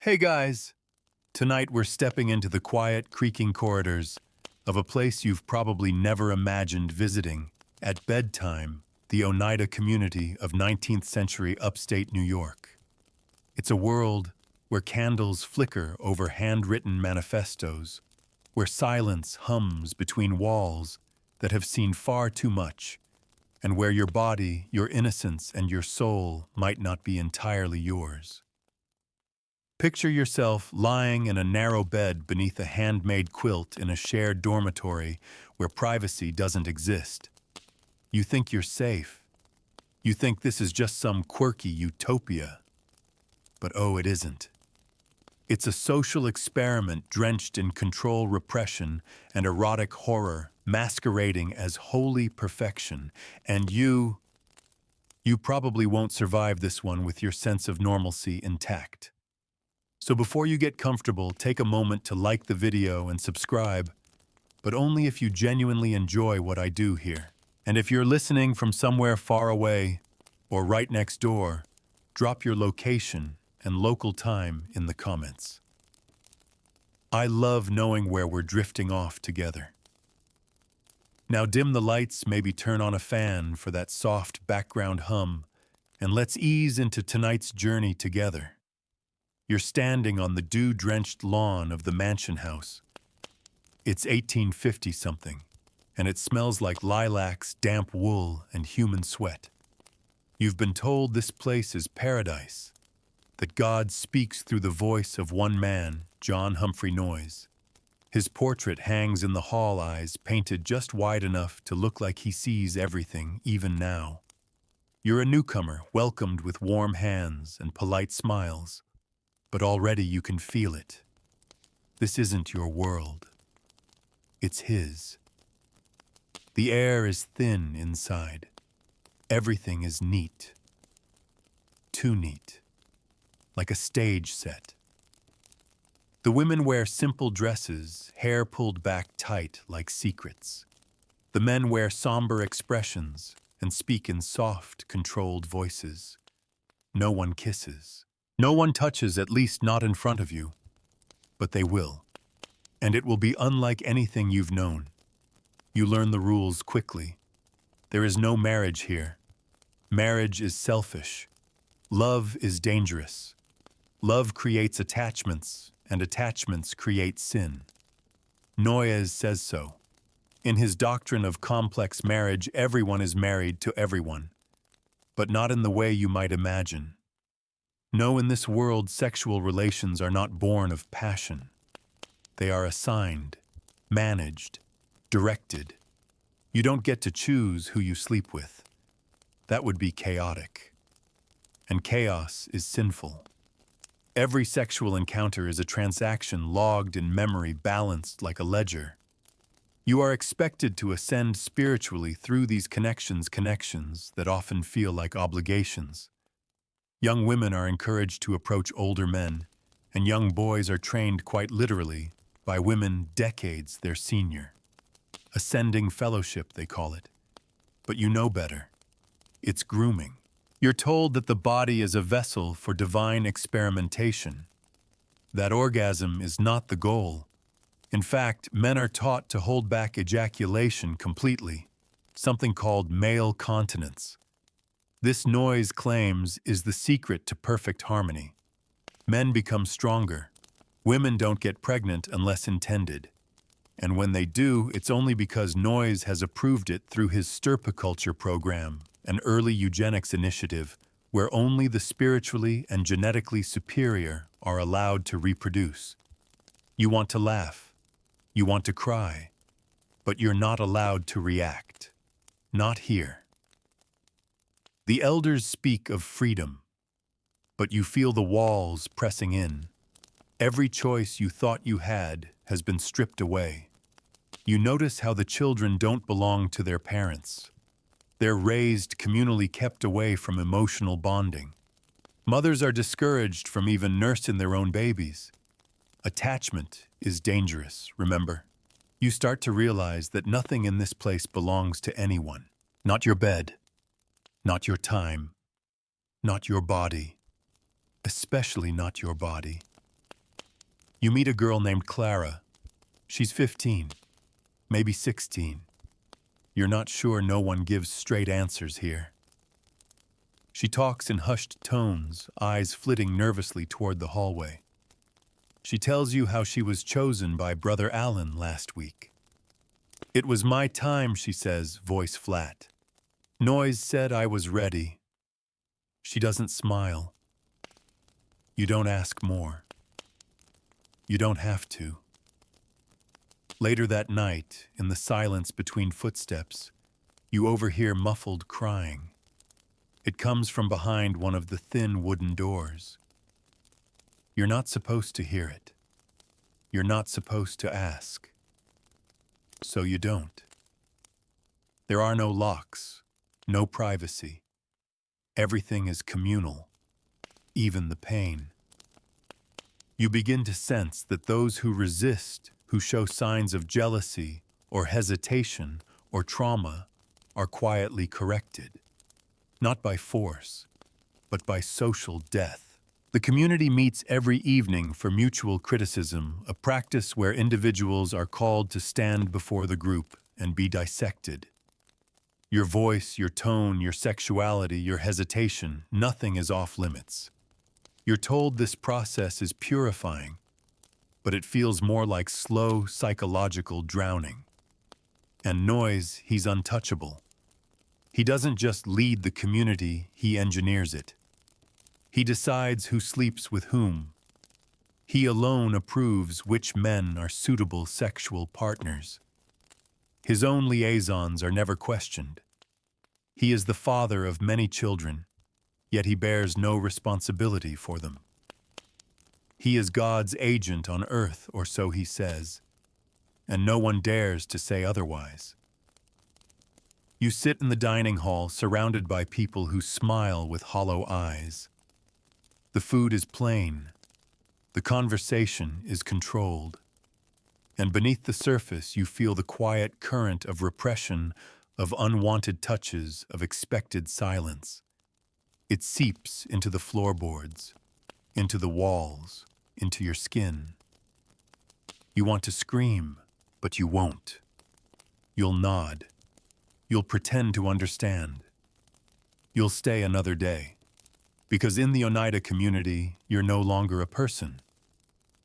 Hey guys! Tonight we're stepping into the quiet, creaking corridors of a place you've probably never imagined visiting. At bedtime, the Oneida Community of 19th century upstate New York. It's a world where candles flicker over handwritten manifestos, where silence hums between walls that have seen far too much, and where your body, your innocence, and your soul might not be entirely yours. Picture yourself lying in a narrow bed beneath a handmade quilt in a shared dormitory where privacy doesn't exist. You think you're safe. You think this is just some quirky utopia. But oh, it isn't. It's a social experiment drenched in control, repression, and erotic horror, masquerading as holy perfection. And you probably won't survive this one with your sense of normalcy intact. So before you get comfortable, take a moment to like the video and subscribe, but only if you genuinely enjoy what I do here. And if you're listening from somewhere far away or right next door, drop your location and local time in the comments. I love knowing where we're drifting off together. Now dim the lights, maybe turn on a fan for that soft background hum, and let's ease into tonight's journey together. You're standing on the dew-drenched lawn of the mansion house. It's 1850-something, and it smells like lilacs, damp wool, and human sweat. You've been told this place is paradise, that God speaks through the voice of one man, John Humphrey Noyes. His portrait hangs in the hall, eyes painted just wide enough to look like he sees everything, even now. You're a newcomer, welcomed with warm hands and polite smiles. But already you can feel it. This isn't your world. It's his. The air is thin inside. Everything is neat. Too neat. Like a stage set. The women wear simple dresses, hair pulled back tight like secrets. The men wear somber expressions and speak in soft, controlled voices. No one kisses. No one touches, at least not in front of you, but they will. And it will be unlike anything you've known. You learn the rules quickly. There is no marriage here. Marriage is selfish. Love is dangerous. Love creates attachments, and attachments create sin. Noyes says so. In his doctrine of complex marriage, everyone is married to everyone, but not in the way you might imagine. No, in this world, sexual relations are not born of passion. They are assigned, managed, directed. You don't get to choose who you sleep with. That would be chaotic. And chaos is sinful. Every sexual encounter is a transaction logged in memory, balanced like a ledger. You are expected to ascend spiritually through these connections that often feel like obligations. Young women are encouraged to approach older men, and young boys are trained quite literally by women decades their senior. Ascending fellowship, they call it. But you know better. It's grooming. You're told that the body is a vessel for divine experimentation. That orgasm is not the goal. In fact, men are taught to hold back ejaculation completely, something called male continence. This Noyes claims is the secret to perfect harmony. Men become stronger. Women don't get pregnant unless intended. And when they do, it's only because Noyes has approved it through his stirpiculture program, an early eugenics initiative where only the spiritually and genetically superior are allowed to reproduce. You want to laugh. You want to cry. But you're not allowed to react. Not here. The elders speak of freedom, but you feel the walls pressing in. Every choice you thought you had has been stripped away. You notice how the children don't belong to their parents. They're raised communally, kept away from emotional bonding. Mothers are discouraged from even nursing their own babies. Attachment is dangerous, remember? You start to realize that nothing in this place belongs to anyone. Not your bed. Not your time, not your body, especially not your body. You meet a girl named Clara. She's 15, maybe 16. You're not sure. No one gives straight answers here. She talks in hushed tones, eyes flitting nervously toward the hallway. She tells you how she was chosen by Brother Alan last week. It was my time, she says, voice flat. Noise said I was ready. She doesn't smile. You don't ask more. You don't have to. Later that night, in the silence between footsteps, you overhear muffled crying. It comes from behind one of the thin wooden doors. You're not supposed to hear it. You're not supposed to ask. So you don't. There are no locks, no privacy. Everything is communal, even the pain. You begin to sense that those who resist, who show signs of jealousy or hesitation or trauma, are quietly corrected, not by force, but by social death. The community meets every evening for mutual criticism, a practice where individuals are called to stand before the group and be dissected. Your voice, your tone, your sexuality, your hesitation, nothing is off limits. You're told this process is purifying, but it feels more like slow psychological drowning. And Noise, he's untouchable. He doesn't just lead the community, he engineers it. He decides who sleeps with whom. He alone approves which men are suitable sexual partners. His own liaisons are never questioned. He is the father of many children, yet he bears no responsibility for them. He is God's agent on earth, or so he says, and no one dares to say otherwise. You sit in the dining hall surrounded by people who smile with hollow eyes. The food is plain. The conversation is controlled. And beneath the surface, you feel the quiet current of repression, of unwanted touches, of expected silence. It seeps into the floorboards, into the walls, into your skin. You want to scream, but you won't. You'll nod. You'll pretend to understand. You'll stay another day. Because in the Oneida community, you're no longer a person.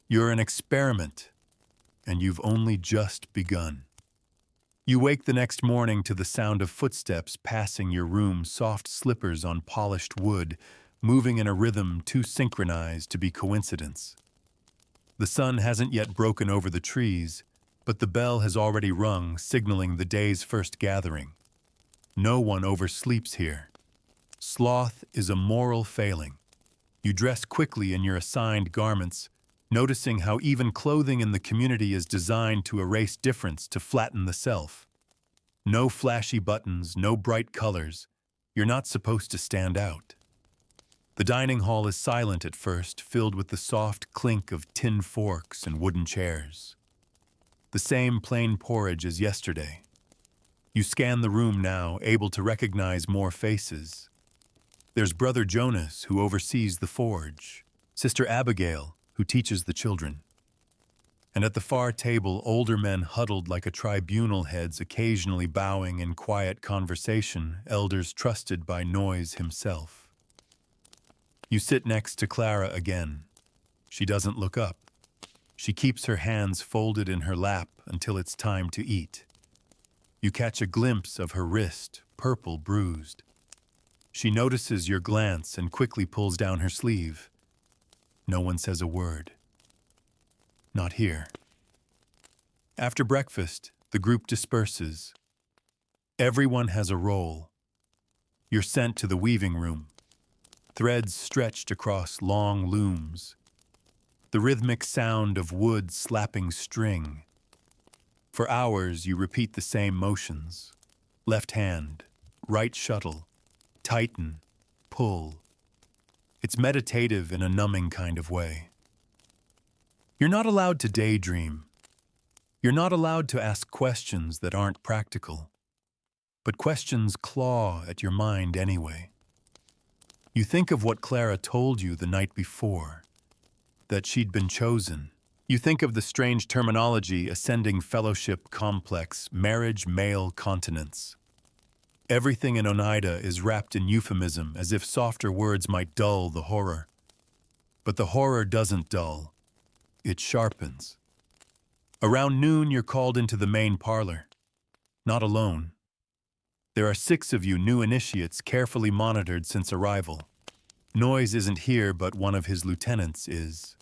You're an experiment, and you've only just begun. You wake the next morning to the sound of footsteps passing your room, soft slippers on polished wood, moving in a rhythm too synchronized to be coincidence. The sun hasn't yet broken over the trees, but the bell has already rung, signaling the day's first gathering. No one oversleeps here. Sloth is a moral failing. You dress quickly in your assigned garments, noticing how even clothing in the community is designed to erase difference, to flatten the self. No flashy buttons, no bright colors. You're not supposed to stand out. The dining hall is silent at first, filled with the soft clink of tin forks and wooden chairs. The same plain porridge as yesterday. You scan the room now, able to recognize more faces. There's Brother Jonas, who oversees the forge, Sister Abigail, who teaches the children. And at the far table, older men huddled like a tribunal, heads occasionally bowing in quiet conversation, elders trusted by Noise himself. You sit next to Clara again. She doesn't look up. She keeps her hands folded in her lap until it's time to eat. You catch a glimpse of her wrist, purple, bruised. She notices your glance and quickly pulls down her sleeve. No one says a word. Not here. After breakfast, the group disperses. Everyone has a role. You're sent to the weaving room. Threads stretched across long looms. The rhythmic sound of wood slapping string. For hours, you repeat the same motions. Left hand, right shuttle, tighten, pull. It's meditative in a numbing kind of way. You're not allowed to daydream. You're not allowed to ask questions that aren't practical. But questions claw at your mind anyway. You think of what Clara told you the night before, that she'd been chosen. You think of the strange terminology ascending fellowship complex, marriage male continence. Everything in Oneida is wrapped in euphemism as if softer words might dull the horror. But the horror doesn't dull, it sharpens. Around noon, you're called into the main parlor. Not alone. There are 6 of you new initiates carefully monitored since arrival. Noise isn't here, but one of his lieutenants is.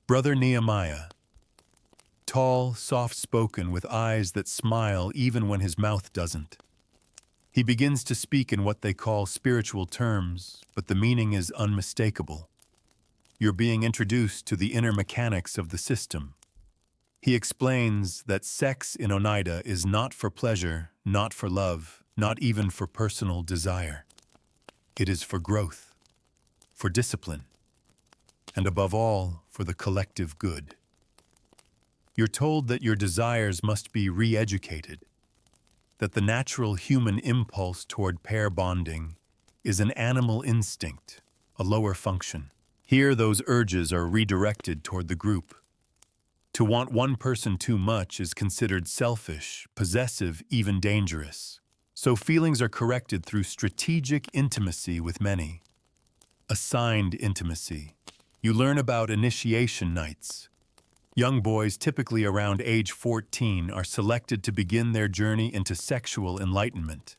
Brother Nehemiah. Tall, soft-spoken, with eyes that smile even when his mouth doesn't. He begins to speak in what they call spiritual terms, but the meaning is unmistakable. You're being introduced to the inner mechanics of the system. He explains that sex in Oneida is not for pleasure, not for love, not even for personal desire. It is for growth, for discipline, and above all, for the collective good. You're told that your desires must be re-educated, that the natural human impulse toward pair bonding is an animal instinct, a lower function. Here, those urges are redirected toward the group. To want one person too much is considered selfish, possessive, even dangerous. So feelings are corrected through strategic intimacy with many. Assigned intimacy. You learn about initiation nights. Young boys, typically around age 14, are selected to begin their journey into sexual enlightenment,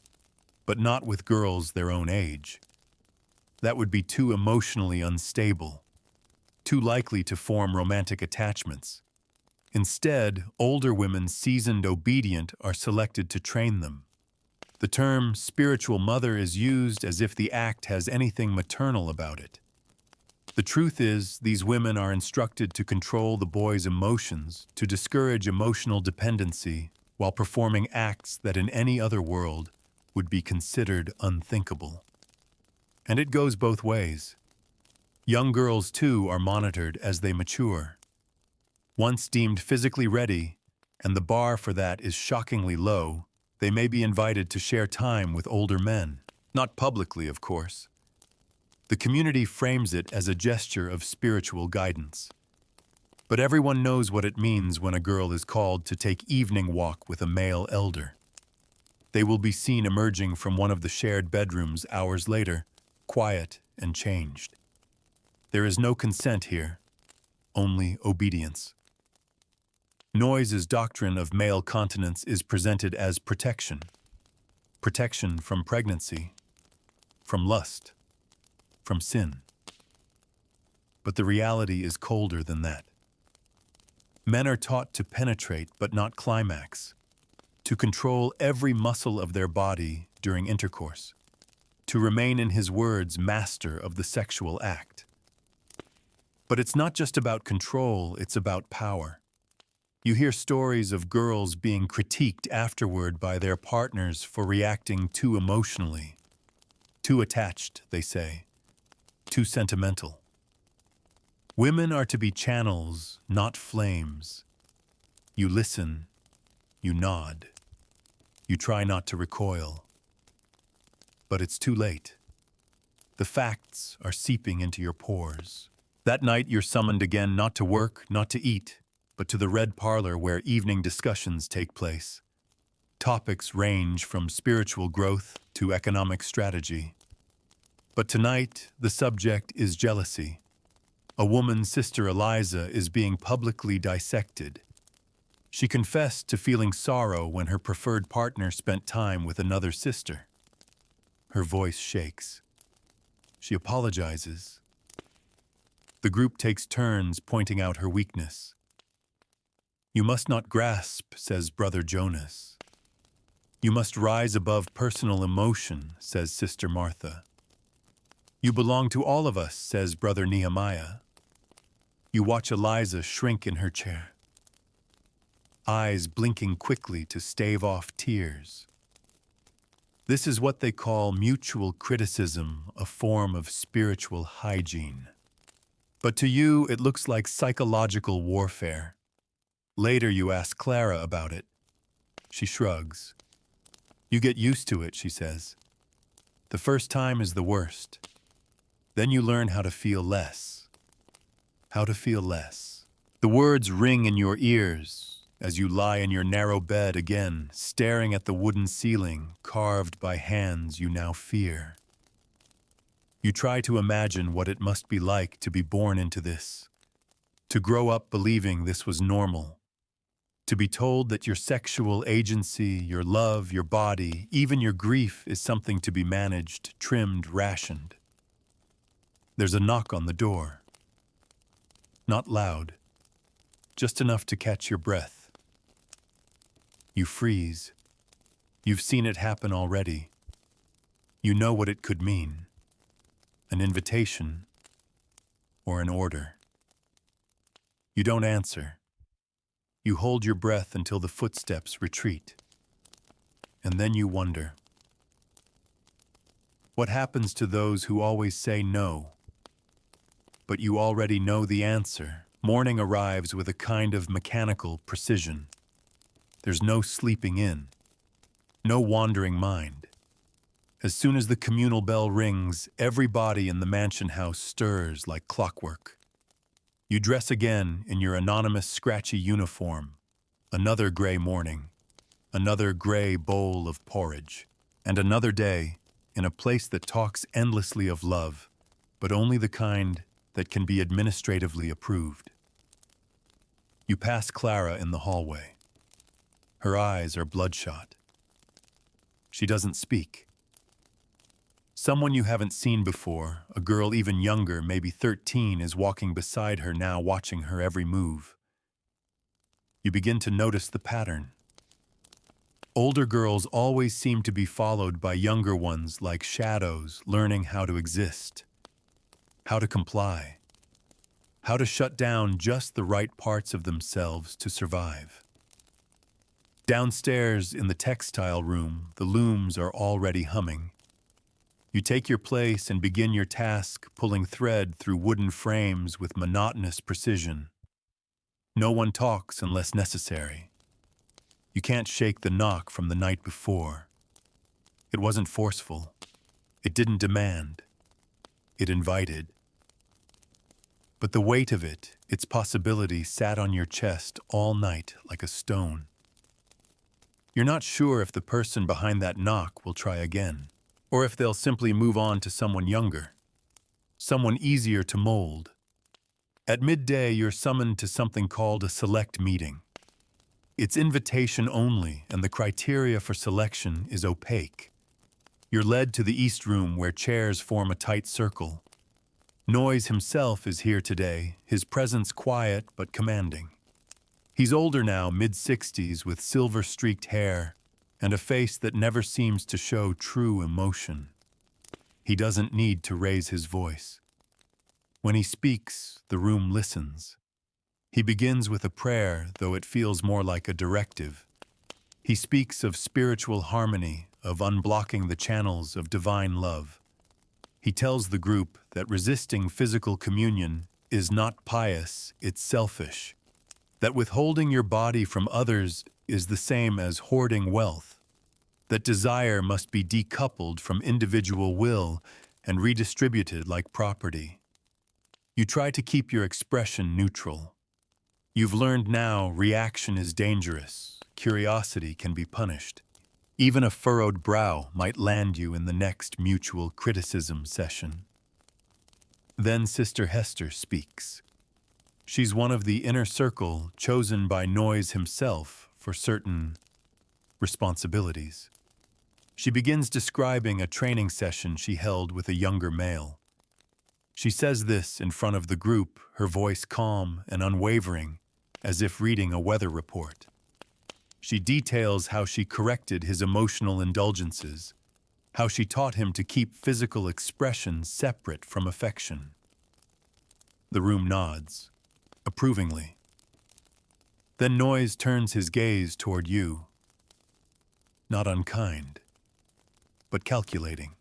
but not with girls their own age. That would be too emotionally unstable, too likely to form romantic attachments. Instead, older women, seasoned obedient, are selected to train them. The term spiritual mother is used as if the act has anything maternal about it. The truth is, these women are instructed to control the boy's emotions, to discourage emotional dependency, while performing acts that in any other world would be considered unthinkable. And it goes both ways. Young girls, too, are monitored as they mature. Once deemed physically ready, and the bar for that is shockingly low, they may be invited to share time with older men. Not publicly, of course. The community frames it as a gesture of spiritual guidance. But everyone knows what it means when a girl is called to take evening walk with a male elder. They will be seen emerging from one of the shared bedrooms hours later, quiet and changed. There is no consent here, only obedience. Noise's doctrine of male continence is presented as protection. Protection from pregnancy, from lust, from sin. But the reality is colder than that. Men are taught to penetrate but not climax, to control every muscle of their body during intercourse, to remain, in his words, master of the sexual act. But it's not just about control, it's about power. You hear stories of girls being critiqued afterward by their partners for reacting too emotionally. Too attached, they say. Too sentimental. Women are to be channels, not flames. You listen, you nod. You try not to recoil. But it's too late. The facts are seeping into your pores. That night you're summoned again, not to work, not to eat, but to the red parlor where evening discussions take place. Topics range from spiritual growth to economic strategy. But tonight, the subject is jealousy. A woman, Sister Eliza, is being publicly dissected. She confessed to feeling sorrow when her preferred partner spent time with another sister. Her voice shakes. She apologizes. The group takes turns pointing out her weakness. You must not grasp, says Brother Jonas. You must rise above personal emotion, says Sister Martha. You belong to all of us, says Brother Nehemiah. You watch Eliza shrink in her chair, eyes blinking quickly to stave off tears. This is what they call mutual criticism, a form of spiritual hygiene. But to you, it looks like psychological warfare. Later, you ask Clara about it. She shrugs. You get used to it, she says. The first time is the worst. Then you learn how to feel less. How to feel less. The words ring in your ears as you lie in your narrow bed again, staring at the wooden ceiling carved by hands you now fear. You try to imagine what it must be like to be born into this, to grow up believing this was normal, to be told that your sexual agency, your love, your body, even your grief is something to be managed, trimmed, rationed. There's a knock on the door. Not loud, just enough to catch your breath. You freeze. You've seen it happen already. You know what it could mean. An invitation or an order. You don't answer. You hold your breath until the footsteps retreat. And then you wonder. What happens to those who always say no? But you already know the answer. Morning arrives with a kind of mechanical precision. There's no sleeping in, no wandering mind. As soon as the communal bell rings, every body in the mansion house stirs like clockwork. You dress again in your anonymous scratchy uniform. Another gray morning, another gray bowl of porridge, and another day in a place that talks endlessly of love, but only the kind that can be administratively approved. You pass Clara in the hallway. Her eyes are bloodshot. She doesn't speak. Someone you haven't seen before, a girl even younger, maybe 13, is walking beside her now, watching her every move. You begin to notice the pattern. Older girls always seem to be followed by younger ones like shadows, learning how to exist, how to comply, how to shut down just the right parts of themselves to survive. Downstairs in the textile room, the looms are already humming. You take your place and begin your task, pulling thread through wooden frames with monotonous precision. No one talks unless necessary. You can't shake the knock from the night before. It wasn't forceful. It didn't demand. It invited. But the weight of it, its possibility, sat on your chest all night like a stone. You're not sure if the person behind that knock will try again, or if they'll simply move on to someone younger, someone easier to mold. At midday, you're summoned to something called a select meeting. It's invitation only, and the criteria for selection is opaque. You're led to the East Room where chairs form a tight circle. Noyes himself is here today, his presence quiet but commanding. He's older now, mid-60s, with silver-streaked hair and a face that never seems to show true emotion. He doesn't need to raise his voice. When he speaks, the room listens. He begins with a prayer, though it feels more like a directive. He speaks of spiritual harmony, of unblocking the channels of divine love. He tells the group that resisting physical communion is not pious, it's selfish. That withholding your body from others is the same as hoarding wealth. That desire must be decoupled from individual will and redistributed like property. You try to keep your expression neutral. You've learned now reaction is dangerous. Curiosity can be punished. Even a furrowed brow might land you in the next mutual criticism session. Then Sister Hester speaks. She's one of the inner circle chosen by Noyes himself for certain responsibilities. She begins describing a training session she held with a younger male. She says this in front of the group, her voice calm and unwavering, as if reading a weather report. She details how she corrected his emotional indulgences, how she taught him to keep physical expression separate from affection. The room nods, approvingly. Then Noyes turns his gaze toward you. Not unkind, but calculating.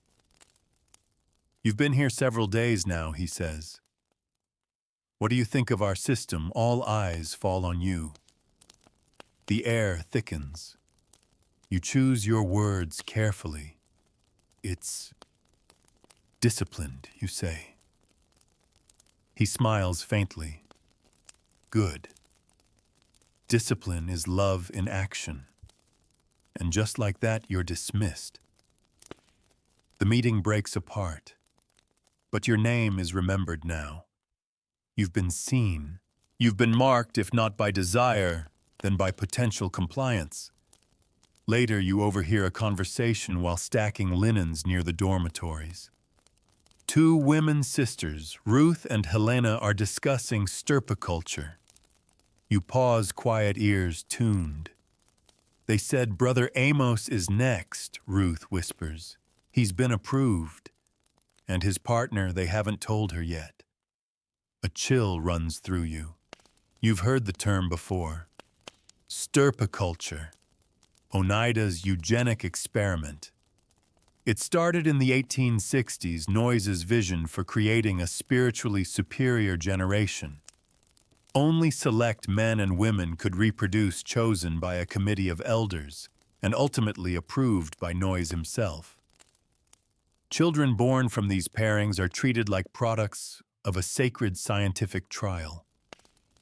You've been here several days now, he says. What do you think of our system? All eyes fall on you. The air thickens. You choose your words carefully. It's disciplined, you say. He smiles faintly. good. Discipline is love in action. And just like that, you're dismissed. The meeting breaks apart. But your name is remembered now. You've been seen. You've been marked, if not by desire, then by potential compliance. Later, you overhear a conversation while stacking linens near the dormitories. Two women sisters, Ruth and Helena, are discussing stirpiculture. You pause, quiet ears tuned. They said, "Brother Amos is next," Ruth whispers. "He's been approved." And his partner, they haven't told her yet. A chill runs through you. You've heard the term before. Stirpiculture, Oneida's eugenic experiment. It started in the 1860s, Noyes' vision for creating a spiritually superior generation. Only select men and women could reproduce, chosen by a committee of elders, and ultimately approved by Noyes himself. Children born from these pairings are treated like products of a sacred scientific trial.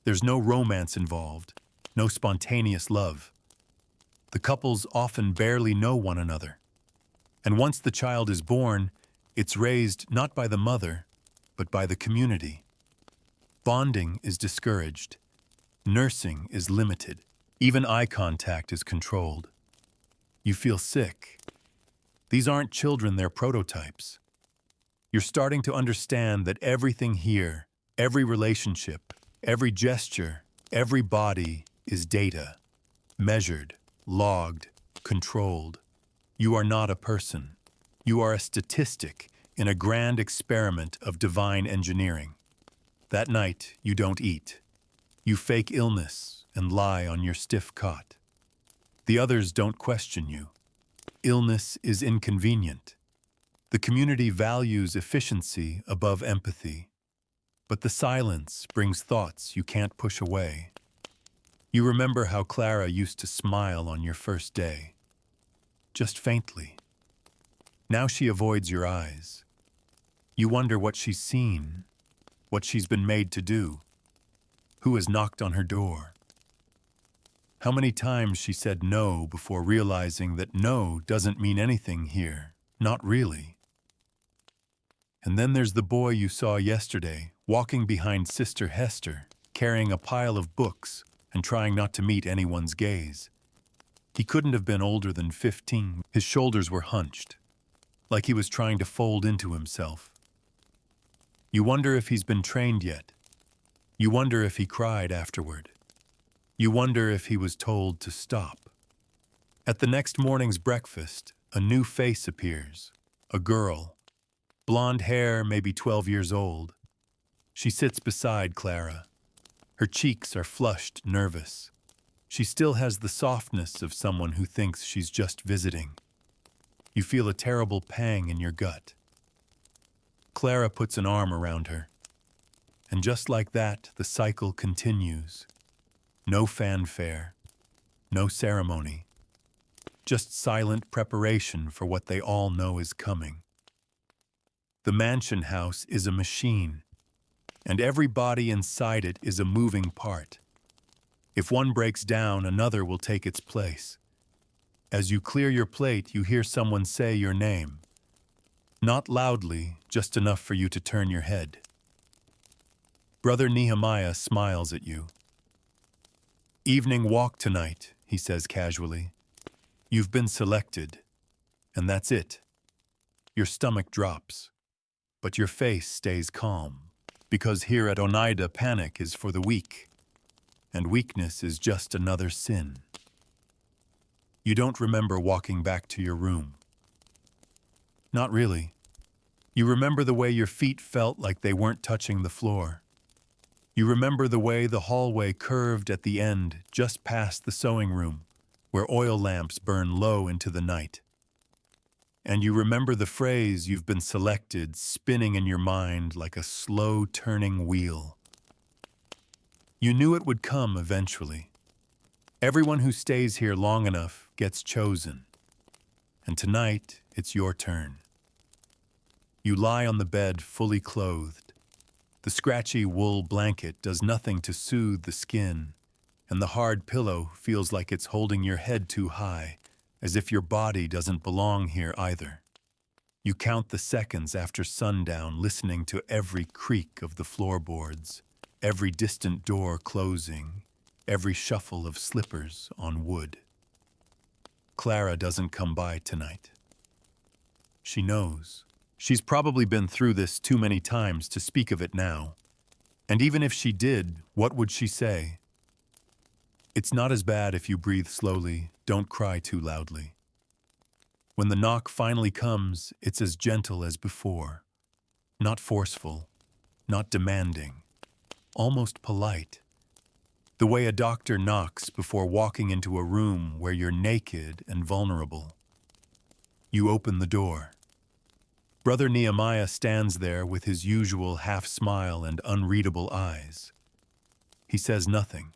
There's no romance involved, no spontaneous love. The couples often barely know one another. And once the child is born, it's raised not by the mother, but by the community. Bonding is discouraged. Nursing is limited. Even eye contact is controlled. You feel sick. These aren't children, they're prototypes. You're starting to understand that everything here, every relationship, every gesture, every body is data. Measured, logged, controlled. You are not a person. You are a statistic in a grand experiment of divine engineering. That night, you don't eat. You fake illness and lie on your stiff cot. The others don't question you. Illness is inconvenient. The community values efficiency above empathy. But the silence brings thoughts you can't push away. You remember how Clara used to smile on your first day. Just faintly. Now she avoids your eyes. You wonder what she's seen, what she's been made to do, who has knocked on her door. How many times she said no before realizing that no doesn't mean anything here, not really. And then there's the boy you saw yesterday, walking behind Sister Hester, carrying a pile of books and trying not to meet anyone's gaze. He couldn't have been older than 15. His shoulders were hunched, like he was trying to fold into himself. You wonder if he's been trained yet. You wonder if he cried afterward. You wonder if he was told to stop. At the next morning's breakfast, a new face appears. A girl. Blonde hair, maybe 12 years old. She sits beside Clara. Her cheeks are flushed, nervous. She still has the softness of someone who thinks she's just visiting. You feel a terrible pang in your gut. Clara puts an arm around her. And just like that, the cycle continues. No fanfare, no ceremony. Just silent preparation for what they all know is coming. The mansion house is a machine, and every body inside it is a moving part. If one breaks down, another will take its place. As you clear your plate, you hear someone say your name. Not loudly, just enough for you to turn your head. Brother Nehemiah smiles at you. "Evening walk tonight," he says casually. "You've been selected, and that's it." Your stomach drops, but your face stays calm, because here at Oneida, panic is for the weak. And weakness is just another sin. You don't remember walking back to your room. Not really. You remember the way your feet felt like they weren't touching the floor. You remember the way the hallway curved at the end, just past the sewing room, where oil lamps burn low into the night. And you remember the phrase "you've been selected" spinning in your mind like a slow-turning wheel. You knew it would come eventually. Everyone who stays here long enough gets chosen. And tonight, it's your turn. You lie on the bed fully clothed. The scratchy wool blanket does nothing to soothe the skin, and the hard pillow feels like it's holding your head too high, as if your body doesn't belong here either. You count the seconds after sundown, listening to every creak of the floorboards, every distant door closing, every shuffle of slippers on wood. Clara doesn't come by tonight. She knows. She's probably been through this too many times to speak of it now. And even if she did, what would she say? It's not as bad if you breathe slowly, don't cry too loudly. When the knock finally comes, it's as gentle as before. Not forceful, not demanding, almost polite. The way a doctor knocks before walking into a room where you're naked and vulnerable. You open the door. Brother Nehemiah stands there with his usual half-smile and unreadable eyes. He says nothing,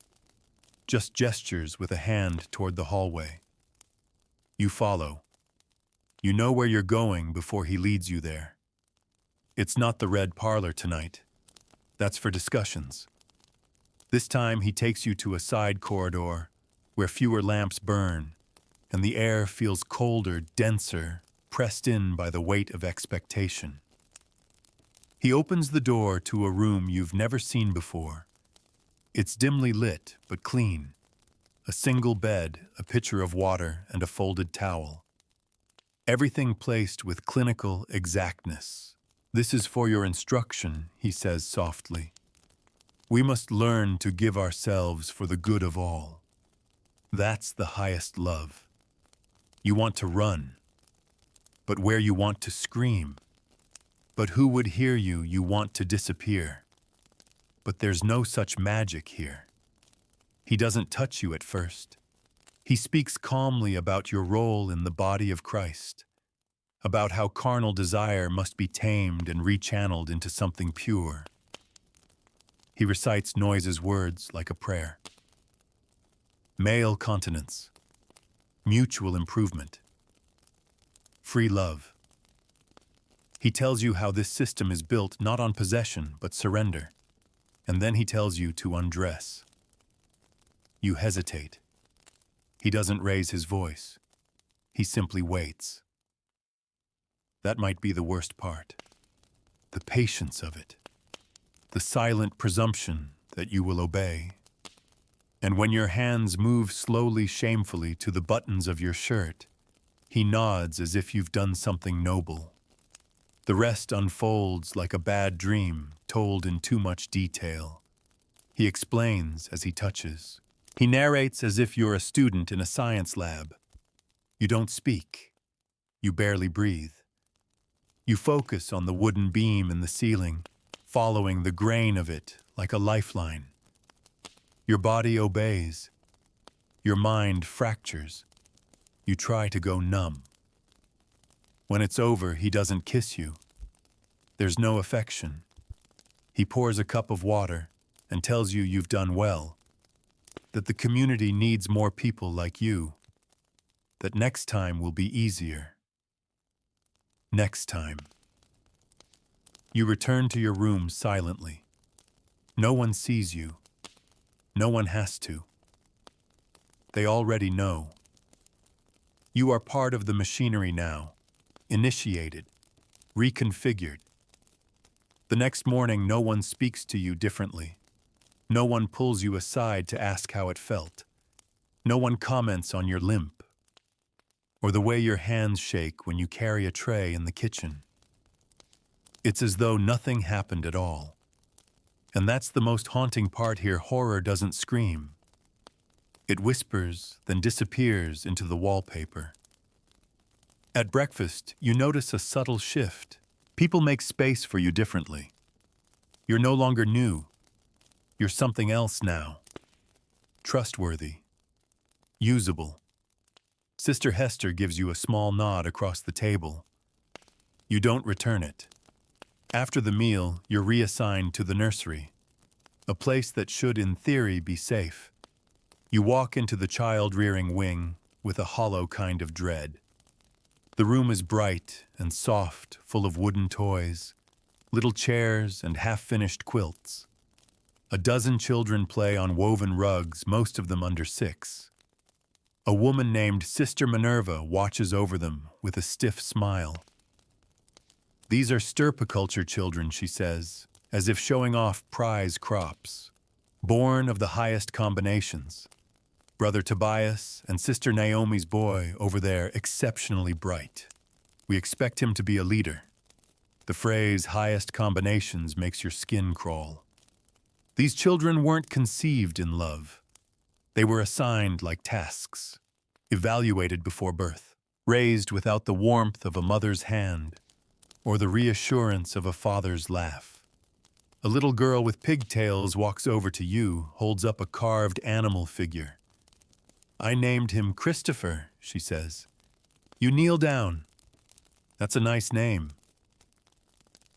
just gestures with a hand toward the hallway. You follow. You know where you're going before he leads you there. It's not the red parlor tonight. That's for discussions. This time he takes you to a side corridor where fewer lamps burn, and the air feels colder, denser, pressed in by the weight of expectation. He opens the door to a room you've never seen before. It's dimly lit, but clean. A single bed, a pitcher of water, and a folded towel. Everything placed with clinical exactness. This is for your instruction, he says softly. We must learn to give ourselves for the good of all. That's the highest love. You want to run, but where you want to scream. But who would hear you? You want to disappear. But there's no such magic here. He doesn't touch you at first. He speaks calmly about your role in the body of Christ, about how carnal desire must be tamed and rechanneled into something pure. He recites Noyes' words like a prayer. Male continence, mutual improvement, free love. He tells you how this system is built not on possession but surrender, and then he tells you to undress. You hesitate. He doesn't raise his voice. He simply waits. That might be the worst part. The patience of it. The silent presumption that you will obey. And when your hands move slowly, shamefully to the buttons of your shirt, he nods as if you've done something noble. The rest unfolds like a bad dream told in too much detail. He explains as he touches. He narrates as if you're a student in a science lab. You don't speak. You barely breathe. You focus on the wooden beam in the ceiling, following the grain of it like a lifeline. Your body obeys. Your mind fractures. You try to go numb. When it's over, he doesn't kiss you. There's no affection. He pours a cup of water and tells you you've done well, that the community needs more people like you, that next time will be easier. Next time. You return to your room silently. No one sees you. No one has to. They already know. You are part of the machinery now, initiated, reconfigured. The next morning, no one speaks to you differently. No one pulls you aside to ask how it felt. No one comments on your limp, or the way your hands shake when you carry a tray in the kitchen. It's as though nothing happened at all. And that's the most haunting part here. Horror doesn't scream. It whispers, then disappears into the wallpaper. At breakfast, you notice a subtle shift. People make space for you differently. You're no longer new. You're something else now. Trustworthy. Usable. Sister Hester gives you a small nod across the table. You don't return it. After the meal, you're reassigned to the nursery, a place that should, in theory, be safe. You walk into the child-rearing wing with a hollow kind of dread. The room is bright and soft, full of wooden toys. little chairs and half-finished quilts. A dozen children play on woven rugs, most of them under 6. A woman named Sister Minerva watches over them with a stiff smile. These are stirpiculture children, she says, as if showing off prize crops. Born of the highest combinations. Brother Tobias and Sister Naomi's boy over there exceptionally bright. We expect him to be a leader. The phrase highest combinations makes your skin crawl. These children weren't conceived in love. They were assigned like tasks, evaluated before birth, raised without the warmth of a mother's hand or the reassurance of a father's laugh. A little girl with pigtails walks over to you, holds up a carved animal figure. I named him Christopher, she says. You kneel down. That's a nice name.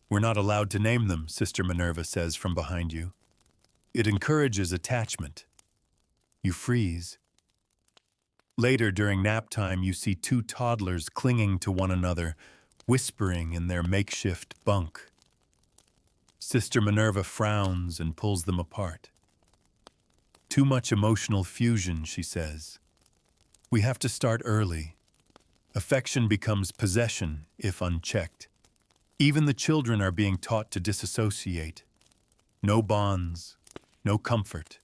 We're not allowed to name them, Sister Minerva says from behind you. It encourages attachment. You freeze. Later, during nap time, you see 2 toddlers clinging to one another, whispering in their makeshift bunk. Sister Minerva frowns and pulls them apart. Too much emotional fusion, she says. We have to start early. Affection becomes possession if unchecked. Even the children are being taught to disassociate. No bonds, no comfort,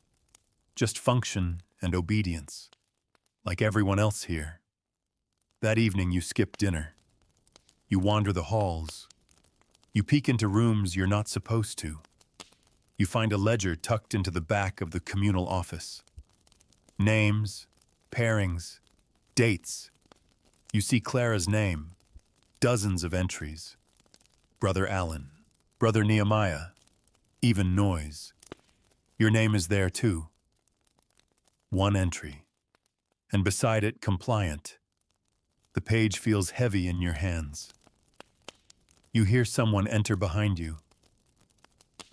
just function and obedience, like everyone else here. That evening you skip dinner. You wander the halls. You peek into rooms you're not supposed to. You find a ledger tucked into the back of the communal office. Names, pairings, dates. You see Clara's name, dozens of entries. Brother Alan, Brother Nehemiah, even noise. Your name is there too. 1 entry. And beside it, compliant. The page feels heavy in your hands. You hear someone enter behind you.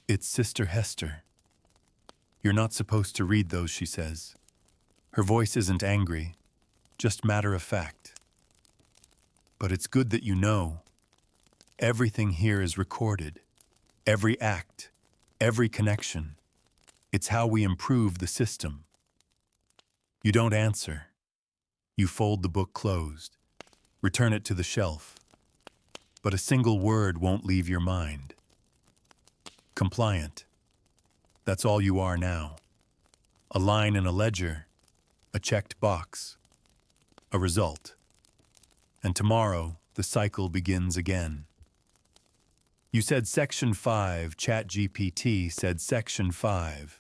It's Sister Hester. You're not supposed to read those, she says. Her voice isn't angry, just matter of fact. But it's good that you know. Everything here is recorded. Every act, every connection. It's how we improve the system. You don't answer. You fold the book closed, return it to the shelf. But a single word won't leave your mind. Compliant. That's all you are now. A line in a ledger, a checked box, a result. And tomorrow, the cycle begins again. You said Section 5, ChatGPT said Section 5,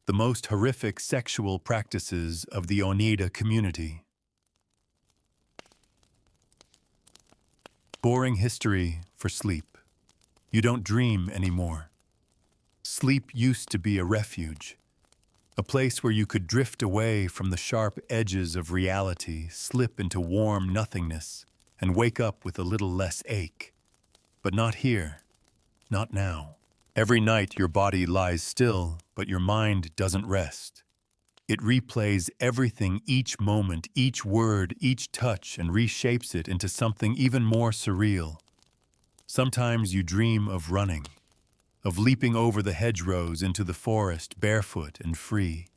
the most horrific sexual practices of the Oneida community. Boring history for sleep. You don't dream anymore. Sleep used to be a refuge, a place where you could drift away from the sharp edges of reality, slip into warm nothingness, and wake up with a little less ache. But not here, not now. Every night your body lies still, but your mind doesn't rest. It replays everything, each moment, each word, each touch, and reshapes it into something even more surreal. Sometimes you dream of running, of leaping over the hedgerows into the forest barefoot and free.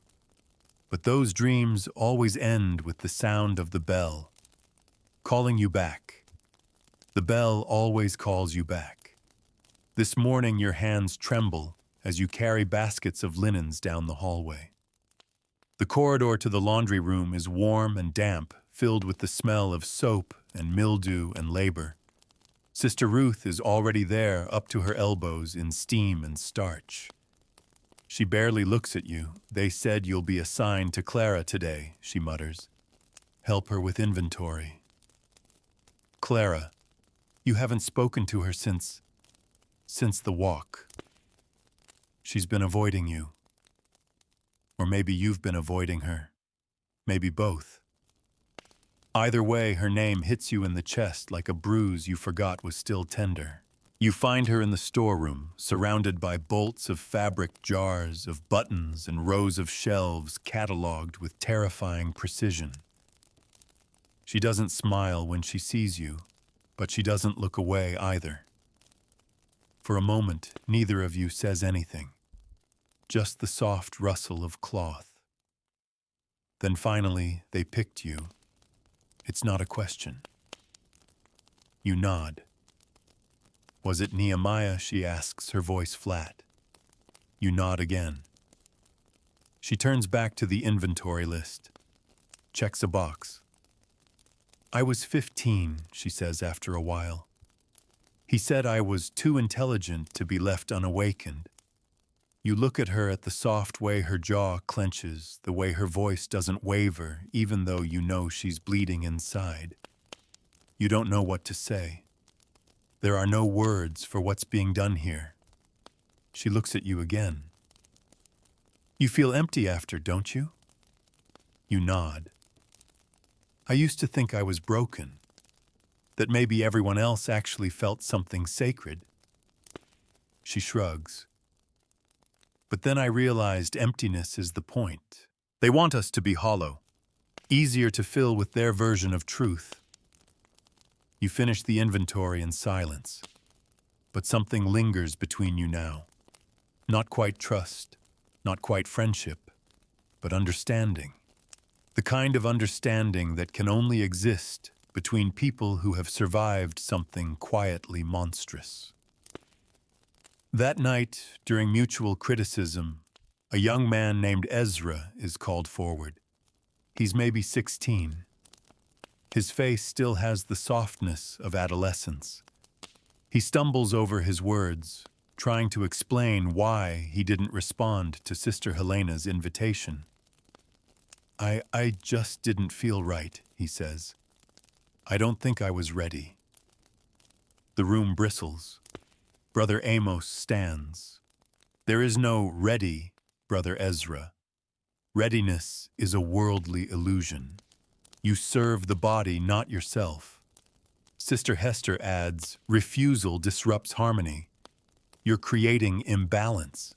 But those dreams always end with the sound of the bell, calling you back. The bell always calls you back. This morning your hands tremble as you carry baskets of linens down the hallway. The corridor to the laundry room is warm and damp, filled with the smell of soap and mildew and labor. Sister Ruth is already there, up to her elbows in steam and starch. She barely looks at you. They said you'll be assigned to Clara today, she mutters. Help her with inventory. Clara, you haven't spoken to her since the walk. She's been avoiding you. Or maybe you've been avoiding her. Maybe both. Either way, her name hits you in the chest like a bruise you forgot was still tender. You find her in the storeroom, surrounded by bolts of fabric jars, of buttons and rows of shelves cataloged with terrifying precision. She doesn't smile when she sees you, but she doesn't look away either. For a moment, neither of you says anything, just the soft rustle of cloth. Then finally, they picked you. It's not a question. You nod. Was it Nehemiah, she asks, her voice flat. You nod again. She turns back to the inventory list, checks a box. I was 15, she says after a while. He said I was too intelligent to be left unawakened. You look at her at the soft way her jaw clenches, the way her voice doesn't waver, even though you know she's bleeding inside. You don't know what to say. There are no words for what's being done here. She looks at you again. You feel empty after, don't you? You nod. I used to think I was broken, that maybe everyone else actually felt something sacred. She shrugs. But then I realized emptiness is the point. They want us to be hollow, easier to fill with their version of truth. You finish the inventory in silence, but something lingers between you now. Not quite trust, not quite friendship, but understanding. The kind of understanding that can only exist between people who have survived something quietly monstrous. That night, during mutual criticism, a young man named Ezra is called forward. He's maybe 16. His face still has the softness of adolescence. He stumbles over his words, trying to explain why he didn't respond to Sister Helena's invitation. I just didn't feel right, he says. I don't think I was ready. The room bristles. Brother Amos stands. There is no ready, Brother Ezra. Readiness is a worldly illusion. You serve the body, not yourself. Sister Hester adds, refusal disrupts harmony. You're creating imbalance.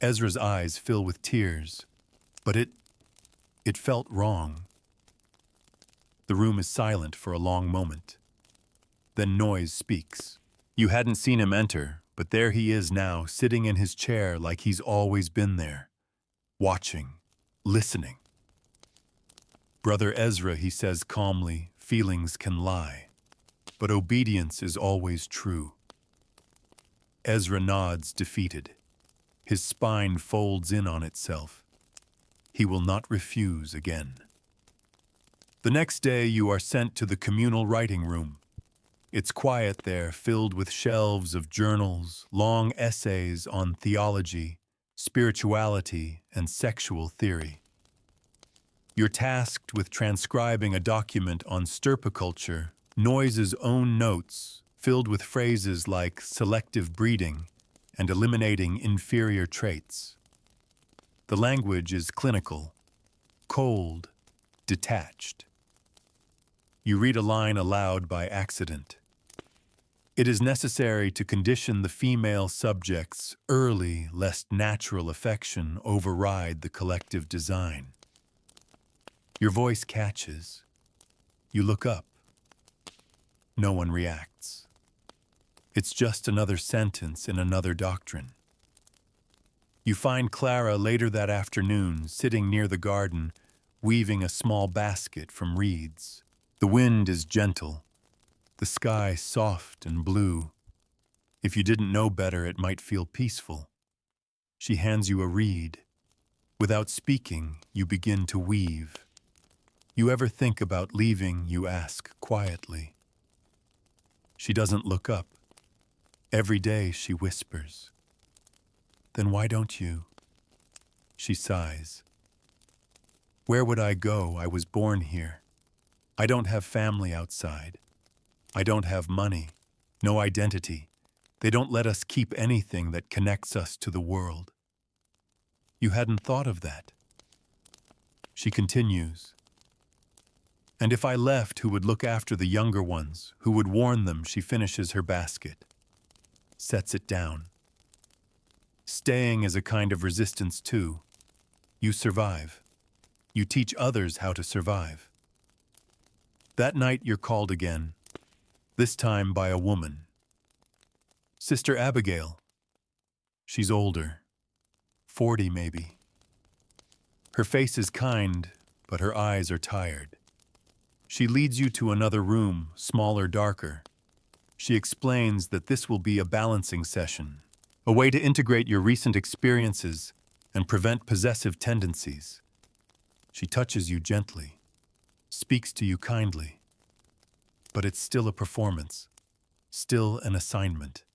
Ezra's eyes fill with tears, but it felt wrong. The room is silent for a long moment. Then Noise speaks. You hadn't seen him enter, but there he is now, sitting in his chair like he's always been there, watching, listening. Brother Ezra, he says calmly, feelings can lie, but obedience is always true. Ezra nods, defeated. His spine folds in on itself. He will not refuse again. The next day you are sent to the communal writing room. It's quiet there, filled with shelves of journals, long essays on theology, spirituality, and sexual theory. You're tasked with transcribing a document on stirpiculture, Noise's own notes, filled with phrases like selective breeding and eliminating inferior traits. The language is clinical, cold, detached. You read a line aloud by accident. It is necessary to condition the female subjects early, lest natural affection override the collective design. Your voice catches. You look up. No one reacts. It's just another sentence in another doctrine. You find Clara later that afternoon, sitting near the garden, weaving a small basket from reeds. The wind is gentle, the sky soft and blue. If you didn't know better, it might feel peaceful. She hands you a reed. Without speaking, you begin to weave. You ever think about leaving, you ask quietly. She doesn't look up. Every day she whispers. Then why don't you? She sighs. Where would I go? I was born here. I don't have family outside. I don't have money, no identity. They don't let us keep anything that connects us to the world. You hadn't thought of that. She continues. And if I left, who would look after the younger ones? Who would warn them? She finishes her basket, sets it down. Staying is a kind of resistance too. You survive. You teach others how to survive. That night you're called again, this time by a woman. Sister Abigail. She's older, 40 maybe. Her face is kind, but her eyes are tired. She leads you to another room, smaller, darker. She explains that this will be a balancing session, a way to integrate your recent experiences and prevent possessive tendencies. She touches you gently, speaks to you kindly, but it's still a performance, still an assignment.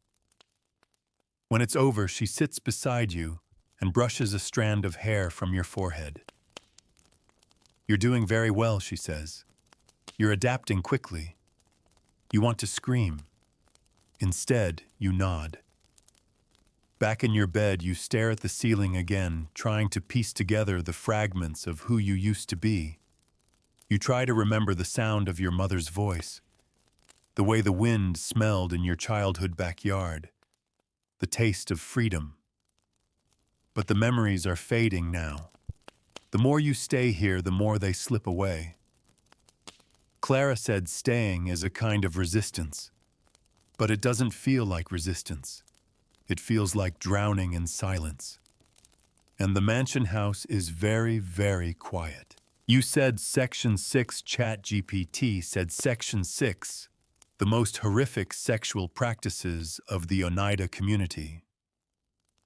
When it's over, she sits beside you and brushes a strand of hair from your forehead. You're doing very well, she says. You're adapting quickly. You want to scream. Instead, you nod. Back in your bed, you stare at the ceiling again, trying to piece together the fragments of who you used to be. You try to remember the sound of your mother's voice, the way the wind smelled in your childhood backyard, the taste of freedom. But the memories are fading now. The more you stay here, the more they slip away. Clara said staying is a kind of resistance, but it doesn't feel like resistance. It feels like drowning in silence. And the mansion house is very, very quiet. You said Section 6, ChatGPT said Section 6, the most horrific sexual practices of the Oneida community.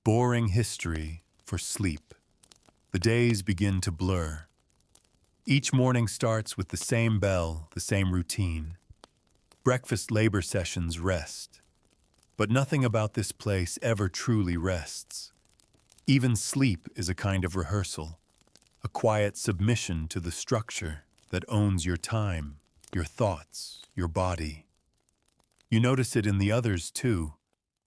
Boring history for sleep. The days begin to blur. Each morning starts with the same bell, the same routine. Breakfast labor sessions rest. But nothing about this place ever truly rests. Even sleep is a kind of rehearsal, a quiet submission to the structure that owns your time, your thoughts, your body. You notice it in the others too,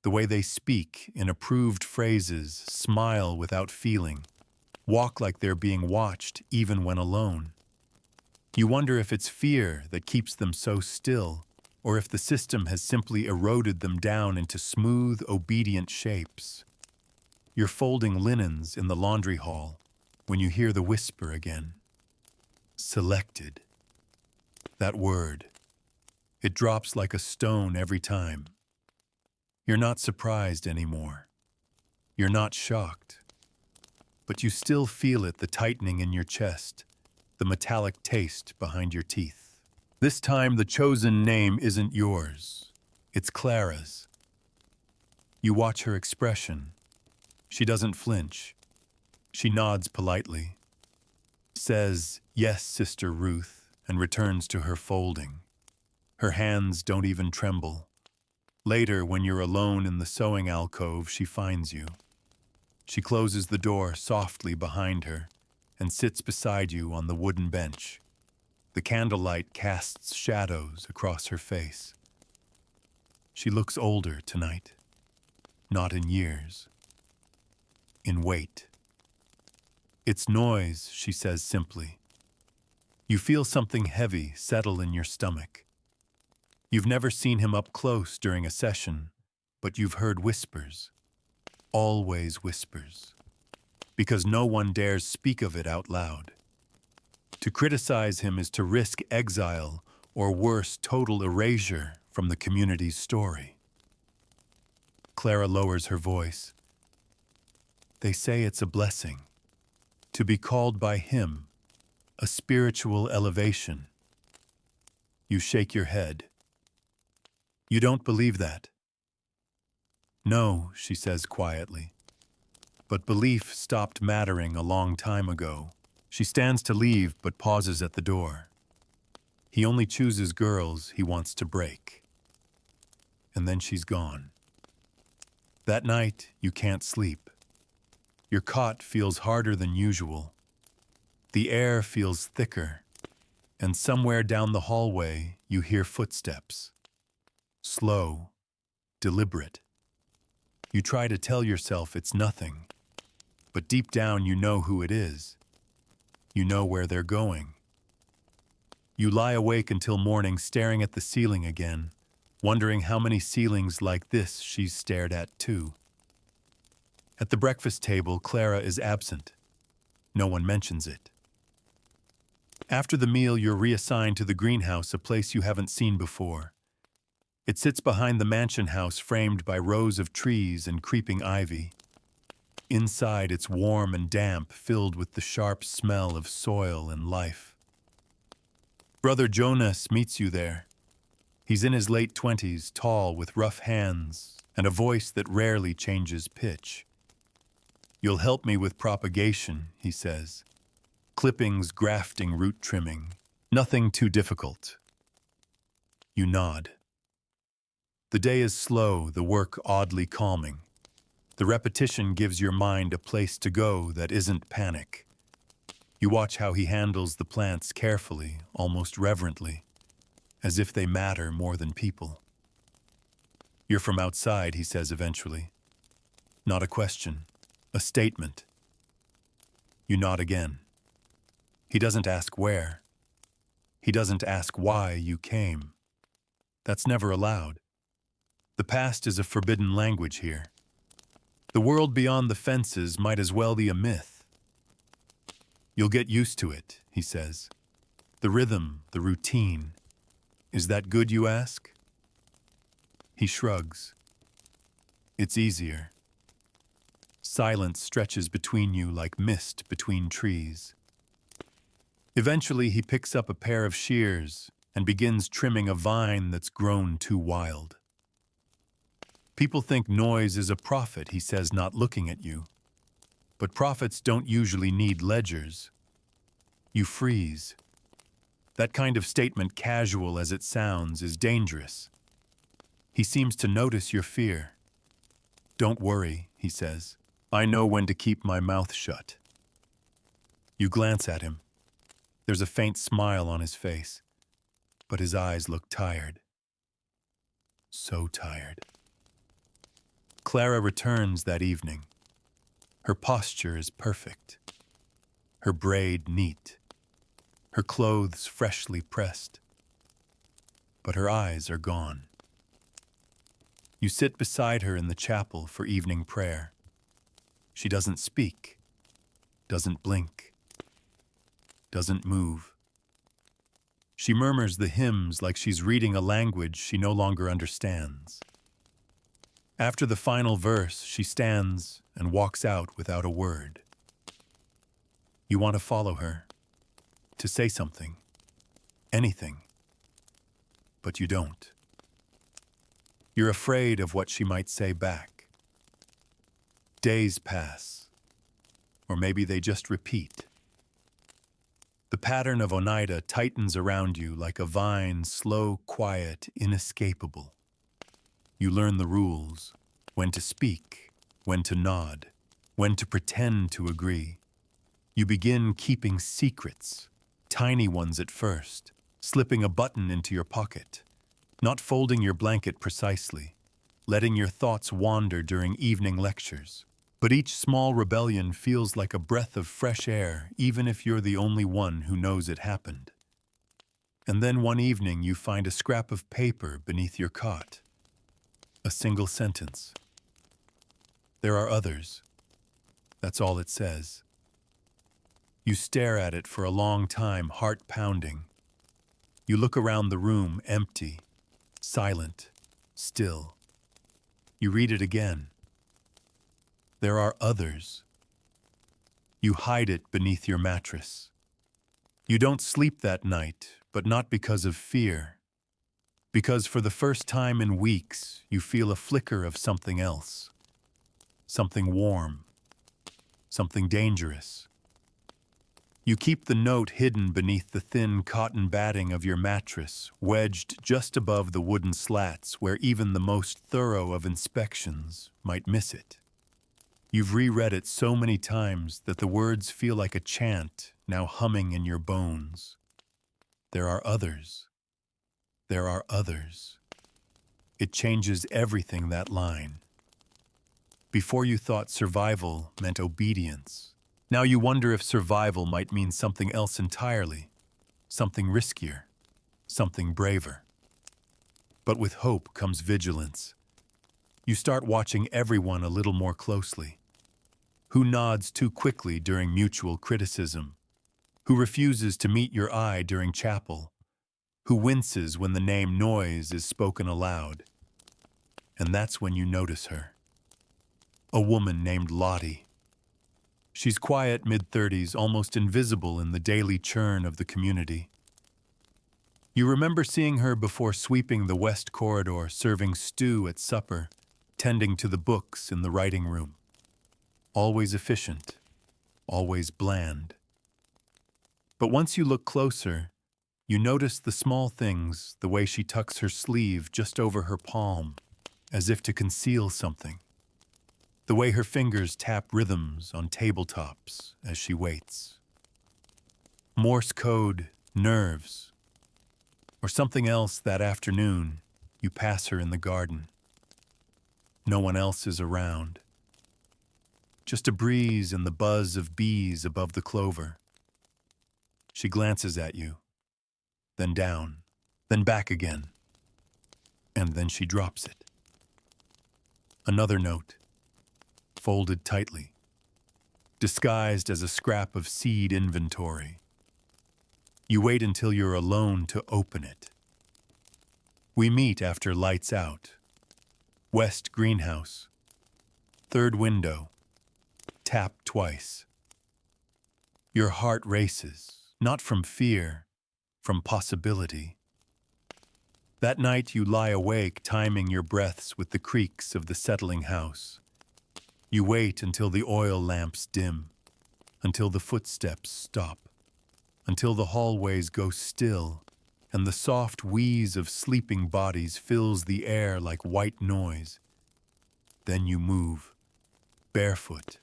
the way they speak in approved phrases, smile without feeling, walk like they're being watched even when alone. You wonder if it's fear that keeps them so still, or if the system has simply eroded them down into smooth, obedient shapes. You're folding linens in the laundry hall when you hear the whisper again. Selected. That word. It drops like a stone every time. You're not surprised anymore. You're not shocked. But you still feel it, the tightening in your chest, the metallic taste behind your teeth. This time, the chosen name isn't yours. It's Clara's. You watch her expression. She doesn't flinch. She nods politely, says, "Yes, Sister Ruth," and returns to her folding. Her hands don't even tremble. Later, when you're alone in the sewing alcove, she finds you. She closes the door softly behind her and sits beside you on the wooden bench. The candlelight casts shadows across her face. She looks older tonight, not in years, in weight. "It's noise," she says simply. You feel something heavy settle in your stomach. You've never seen him up close during a session, but you've heard whispers. Always whispers. Because no one dares speak of it out loud. To criticize him is to risk exile or worse, total erasure from the community's story. Clara lowers her voice. They say it's a blessing. To be called by him, a spiritual elevation. You shake your head. You don't believe that? No, she says quietly. But belief stopped mattering a long time ago. She stands to leave but pauses at the door. He only chooses girls he wants to break. And then she's gone. That night, you can't sleep. Your cot feels harder than usual. The air feels thicker. And somewhere down the hallway, you hear footsteps. Slow, deliberate. You try to tell yourself it's nothing. But deep down, you know who it is. You know where they're going. You lie awake until morning, staring at the ceiling again, wondering how many ceilings like this she's stared at too. At the breakfast table, Clara is absent. No one mentions it. After the meal, you're reassigned to the greenhouse, a place you haven't seen before. It sits behind the mansion house framed by rows of trees and creeping ivy. Inside, it's warm and damp, filled with the sharp smell of soil and life. Brother Jonas meets you there. He's in his late 20s, tall, with rough hands, and a voice that rarely changes pitch. "You'll help me with propagation," he says. "Clippings, grafting, root trimming. Nothing too difficult." You nod. The day is slow, the work oddly calming. The repetition gives your mind a place to go that isn't panic. You watch how he handles the plants carefully, almost reverently, as if they matter more than people. "You're from outside," he says eventually. Not a question, a statement. You nod again. He doesn't ask where. He doesn't ask why you came. That's never allowed. The past is a forbidden language here. The world beyond the fences might as well be a myth. "You'll get used to it," he says. "The rhythm, the routine. Is that good, you ask?" He shrugs. It's easier. Silence stretches between you like mist between trees. Eventually, he picks up a pair of shears and begins trimming a vine that's grown too wild. "People think noise is a prophet," he says, not looking at you. "But prophets don't usually need ledgers." You freeze. That kind of statement, casual as it sounds, is dangerous. He seems to notice your fear. "Don't worry," he says. "I know when to keep my mouth shut." You glance at him. There's a faint smile on his face, but his eyes look tired. So tired. Clara returns that evening. Her posture is perfect. Her braid neat. Her clothes freshly pressed. But her eyes are gone. You sit beside her in the chapel for evening prayer. She doesn't speak, doesn't blink, doesn't move. She murmurs the hymns like she's reading a language she no longer understands. After the final verse, she stands and walks out without a word. You want to follow her, to say something, anything, but you don't. You're afraid of what she might say back. Days pass, or maybe they just repeat. The pattern of Oneida tightens around you like a vine, slow, quiet, inescapable. You learn the rules, when to speak, when to nod, when to pretend to agree. You begin keeping secrets, tiny ones at first, slipping a button into your pocket, not folding your blanket precisely, letting your thoughts wander during evening lectures. But each small rebellion feels like a breath of fresh air, even if you're the only one who knows it happened. And then one evening you find a scrap of paper beneath your cot. A single sentence. "There are others." That's all it says. You stare at it for a long time, heart pounding. You look around the room, empty, silent, still. You read it again. There are others. You hide it beneath your mattress. You don't sleep that night, but not because of fear. Because for the first time in weeks, you feel a flicker of something else. Something warm. Something dangerous. You keep the note hidden beneath the thin cotton batting of your mattress, wedged just above the wooden slats where even the most thorough of inspections might miss it. You've reread it so many times that the words feel like a chant now humming in your bones. There are others. There are others. It changes everything, that line. Before you thought survival meant obedience. Now you wonder if survival might mean something else entirely, something riskier, something braver. But with hope comes vigilance. You start watching everyone a little more closely. Who nods too quickly during mutual criticism? Who refuses to meet your eye during chapel? who winces when the name Noise is spoken aloud. And that's when you notice her. A woman named Lottie. She's quiet, mid-30s, almost invisible in the daily churn of the community. You remember seeing her before sweeping the West Corridor, serving stew at supper, tending to the books in the writing room. Always efficient, always bland. But once you look closer, you notice the small things, the way she tucks her sleeve just over her palm, as if to conceal something. The way her fingers tap rhythms on tabletops as she waits. Morse code, nerves, or something else. That afternoon, you pass her in the garden. No one else is around. Just a breeze and the buzz of bees above the clover. She glances at you, then down, then back again, and then she drops it. Another note, folded tightly, disguised as a scrap of seed inventory. You wait until you're alone to open it. We meet after lights out. West greenhouse. Third window. Tap twice. Your heart races, not from fear, from possibility. That night you lie awake, timing your breaths with the creaks of the settling house. You wait until the oil lamps dim, until the footsteps stop, until the hallways go still, and the soft wheeze of sleeping bodies fills the air like white noise. Then you move, barefoot,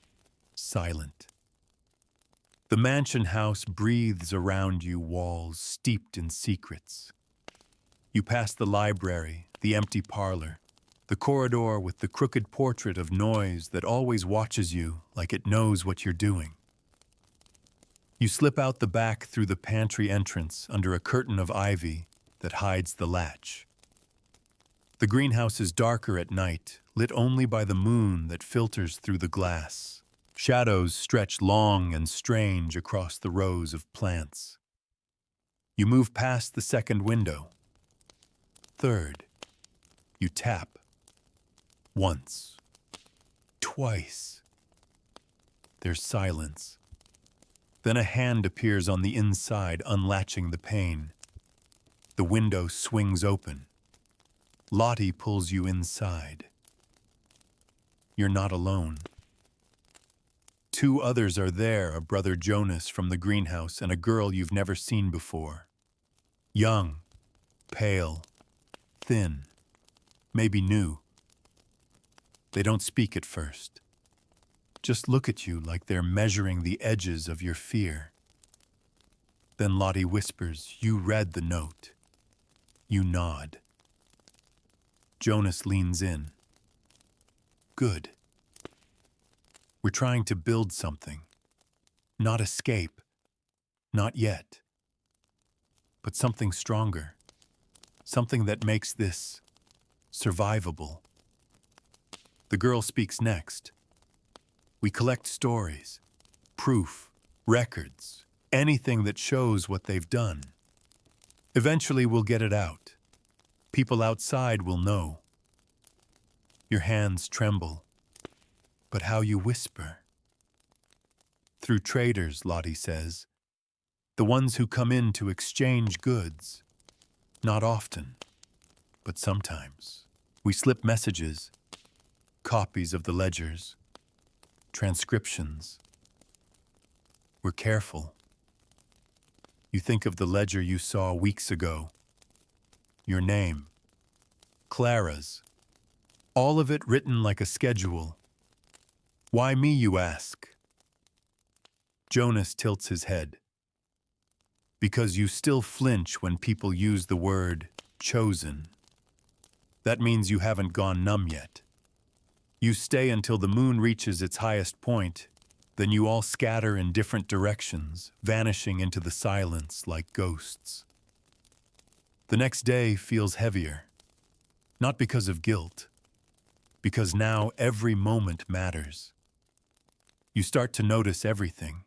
silent. The mansion house breathes around you, walls steeped in secrets. You pass the library, the empty parlor, the corridor with the crooked portrait of Noise that always watches you like it knows what you're doing. You slip out the back through the pantry entrance under a curtain of ivy that hides the latch. The greenhouse is darker at night, lit only by the moon that filters through the glass. Shadows stretch long and strange across the rows of plants. You move past the second window. Third. You tap. Once. Twice. There's silence. Then a hand appears on the inside, unlatching the pane. The window swings open. Lottie pulls you inside. You're not alone. Two others are there, a brother Jonas from the greenhouse and a girl you've never seen before. Young, pale, thin, maybe new. They don't speak at first. Just look at you like they're measuring the edges of your fear. Then Lottie whispers, "You read the note." You nod. Jonas leans in. Good. We're trying to build something. Not escape. Not yet. But something stronger. Something that makes this survivable. The girl speaks next. We collect stories, proof, records, anything that shows what they've done. Eventually we'll get it out. People outside will know. Your hands tremble. But how you whisper. Through traders, Lottie says. The ones who come in to exchange goods. Not often, but sometimes. We slip messages, copies of the ledgers, transcriptions. We're careful. You think of the ledger you saw weeks ago. Your name. Clara's. All of it written like a schedule. Why me, you ask? Jonas tilts his head. Because you still flinch when people use the word chosen. That means you haven't gone numb yet. You stay until the moon reaches its highest point, then you all scatter in different directions, vanishing into the silence like ghosts. The next day feels heavier. Not because of guilt, because now every moment matters. You start to notice everything.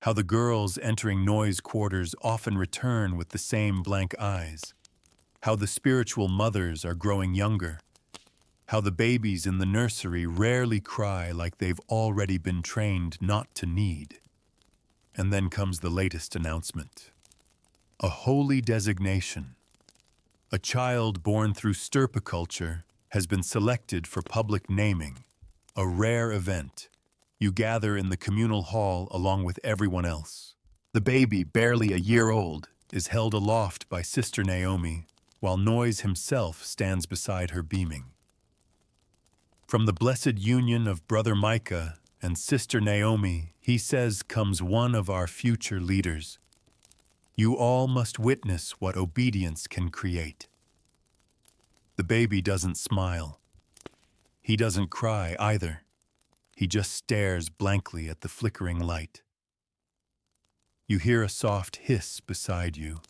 How the girls entering noise quarters often return with the same blank eyes. How the spiritual mothers are growing younger. How the babies in the nursery rarely cry like they've already been trained not to need. And then comes the latest announcement. A holy designation. A child born through stirpiculture has been selected for public naming. A rare event. You gather in the communal hall along with everyone else. The baby, barely a year old, is held aloft by Sister Naomi, while Noise himself stands beside her beaming. From the blessed union of Brother Micah and Sister Naomi, he says, comes one of our future leaders. You all must witness what obedience can create. The baby doesn't smile. He doesn't cry either. He just stares blankly at the flickering light. You hear a soft hiss beside you.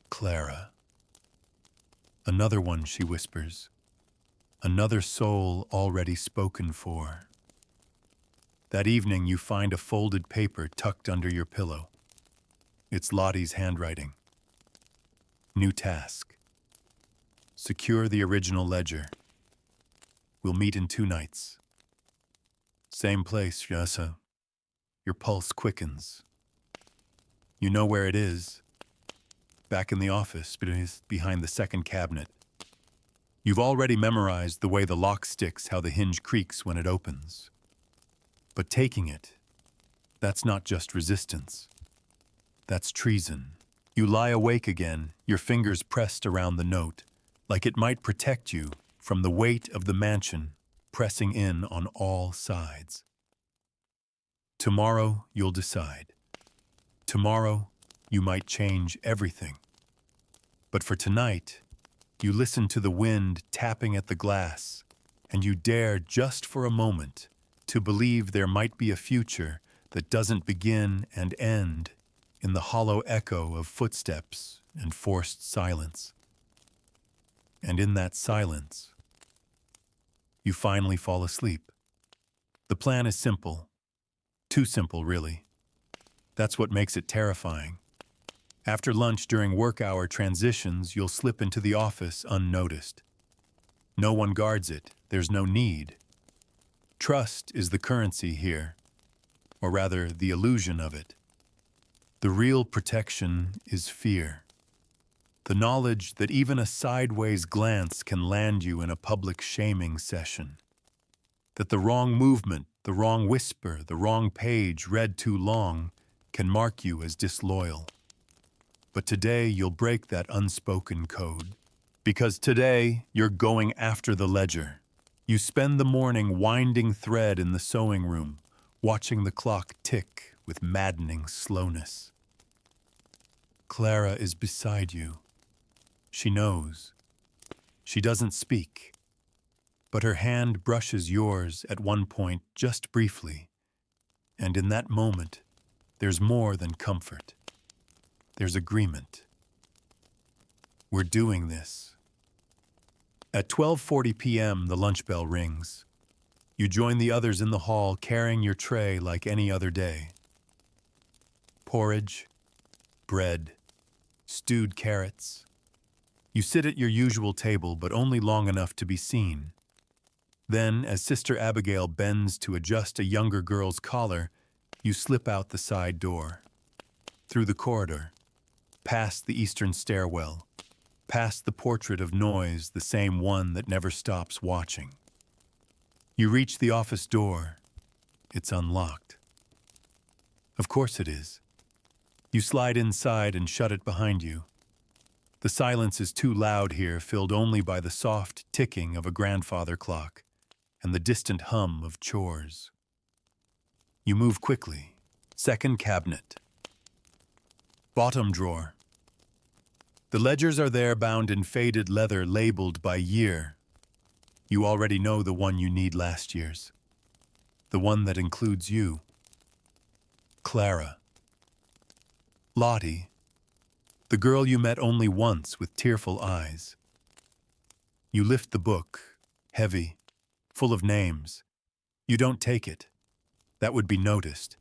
Clara. Another one, she whispers. Another soul already spoken for. That evening you find a folded paper tucked under your pillow. It's Lottie's handwriting. New task. Secure the original ledger. We'll meet in 2 nights. Same place, Yasa. Your pulse quickens. You know where it is. Back in the office, behind the second cabinet. You've already memorized the way the lock sticks, how the hinge creaks when it opens. But taking it, that's not just resistance. That's treason. You lie awake again, your fingers pressed around the note, like it might protect you from the weight of the mansion pressing in on all sides. Tomorrow, you'll decide. Tomorrow, you might change everything. But for tonight, you listen to the wind tapping at the glass, and you dare just for a moment to believe there might be a future that doesn't begin and end in the hollow echo of footsteps and forced silence. And in that silence, you finally fall asleep. The plan is simple. Too simple, really. That's what makes it terrifying. After lunch during work hour transitions, you'll slip into the office unnoticed. No one guards it. There's no need. Trust is the currency here, or rather, the illusion of it. The real protection is fear. The knowledge that even a sideways glance can land you in a public shaming session. That the wrong movement, the wrong whisper, the wrong page read too long can mark you as disloyal. But today you'll break that unspoken code. Because today you're going after the ledger. You spend the morning winding thread in the sewing room, watching the clock tick with maddening slowness. Clara is beside you. She knows. She doesn't speak, but her hand brushes yours at one point just briefly, and in that moment, there's more than comfort. There's agreement. We're doing this. At 12:40 p.m., the lunch bell rings. You join the others in the hall carrying your tray like any other day. Porridge, bread, stewed carrots. You sit at your usual table, but only long enough to be seen. Then, as Sister Abigail bends to adjust a younger girl's collar, you slip out the side door. Through the corridor, past the eastern stairwell, past the portrait of Noise, the same one that never stops watching. You reach the office door. It's unlocked. Of course it is. You slide inside and shut it behind you. The silence is too loud here, filled only by the soft ticking of a grandfather clock and the distant hum of chores. You move quickly. Second cabinet. Bottom drawer. The ledgers are there, bound in faded leather, labeled by year. You already know the one you need, last year's. The one that includes you. Clara. Lottie. The girl you met only once with tearful eyes. You lift the book, heavy, full of names. You don't take it. That would be noticed.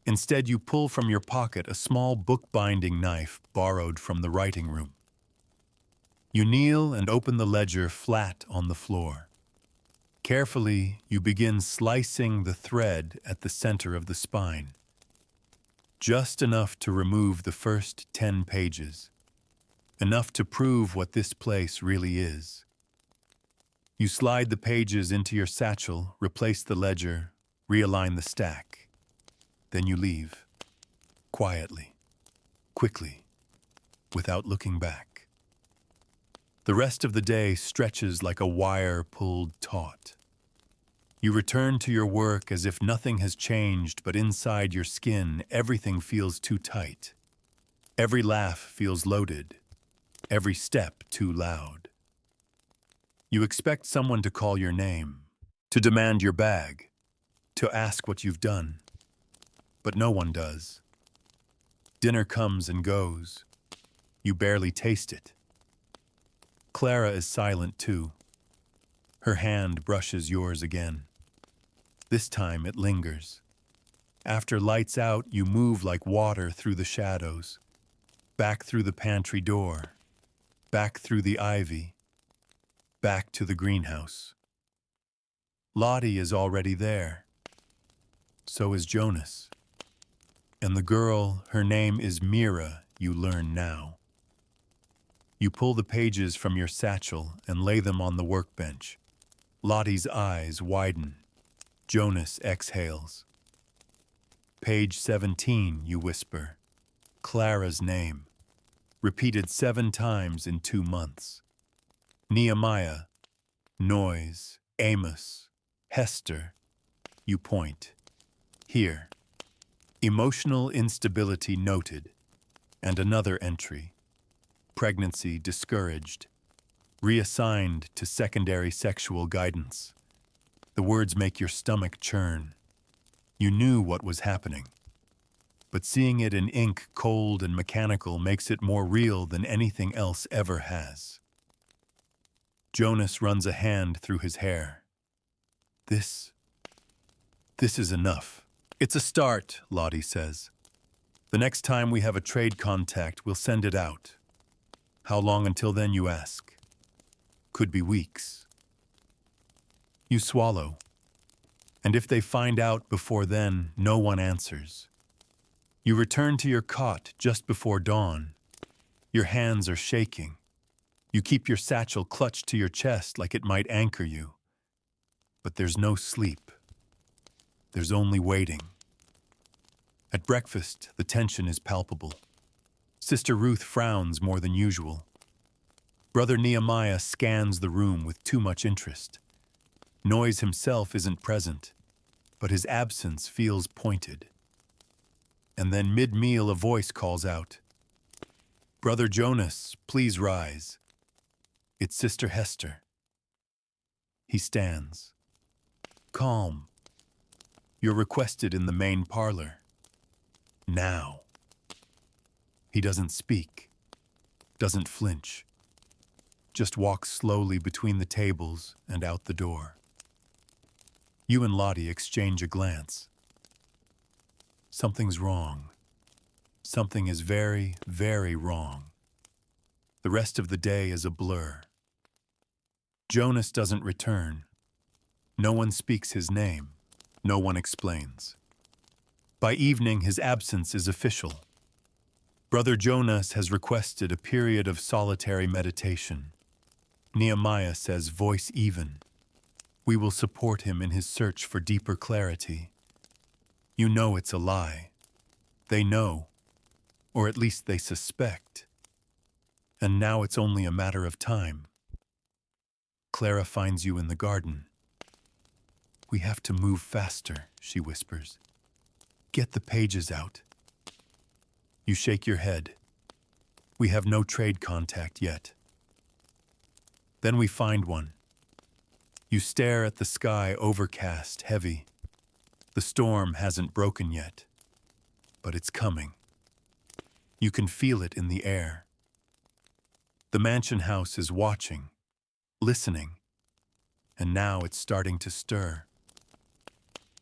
Instead, you pull from your pocket a small bookbinding knife borrowed from the writing room. You kneel and open the ledger flat on the floor. Carefully, you begin slicing the thread at the center of the spine, just enough to remove the first 10 pages, enough to prove what this place really is. You slide the pages into your satchel, replace the ledger, realign the stack. Then you leave, quietly, quickly, without looking back. The rest of the day stretches like a wire pulled taut. You return to your work as if nothing has changed, but inside your skin, everything feels too tight. Every laugh feels loaded, every step too loud. You expect someone to call your name, to demand your bag, to ask what you've done. But no one does. Dinner comes and goes. You barely taste it. Clara is silent too. Her hand brushes yours again. This time it lingers. After lights out, you move like water through the shadows, back through the pantry door, back through the ivy, back to the greenhouse. Lottie is already there. So is Jonas. And the girl, her name is Mira, you learn now. You pull the pages from your satchel and lay them on the workbench. Lottie's eyes widen. Jonas exhales. Page 17, you whisper. Clara's name. Repeated 7 times in 2 months. Nehemiah, Noise, Amos, Hester. You point. Here. Emotional instability noted. And another entry. Pregnancy discouraged. Reassigned to secondary sexual guidance. The words make your stomach churn. You knew what was happening. But seeing it in ink, cold and mechanical, makes it more real than anything else ever has. Jonas runs a hand through his hair. This is enough. It's a start, Lottie says. The next time we have a trade contact, we'll send it out. How long until then, you ask? Could be weeks. You swallow. And if they find out before then, no one answers. You return to your cot just before dawn. Your hands are shaking. You keep your satchel clutched to your chest like it might anchor you. But there's no sleep. There's only waiting. At breakfast, the tension is palpable. Sister Ruth frowns more than usual. Brother Nehemiah scans the room with too much interest. Noise himself isn't present, but his absence feels pointed. And then mid-meal a voice calls out, "Brother Jonas, please rise." It's Sister Hester. He stands. Calm. You're requested in the main parlor. Now. He doesn't speak, doesn't flinch, just walks slowly between the tables and out the door. You and Lottie exchange a glance. Something's wrong. Something is very, very wrong. The rest of the day is a blur. Jonas doesn't return. No one speaks his name. No one explains. By evening, his absence is official. Brother Jonas has requested a period of solitary meditation. Nehemiah says, voice even. We will support him in his search for deeper clarity. You know it's a lie. They know, or at least they suspect. And now it's only a matter of time. Clara finds you in the garden. We have to move faster, she whispers. Get the pages out. You shake your head. We have no trade contact yet. Then we find one. You stare at the sky, overcast, heavy. The storm hasn't broken yet, but it's coming. You can feel it in the air. The mansion house is watching, listening, and now it's starting to stir.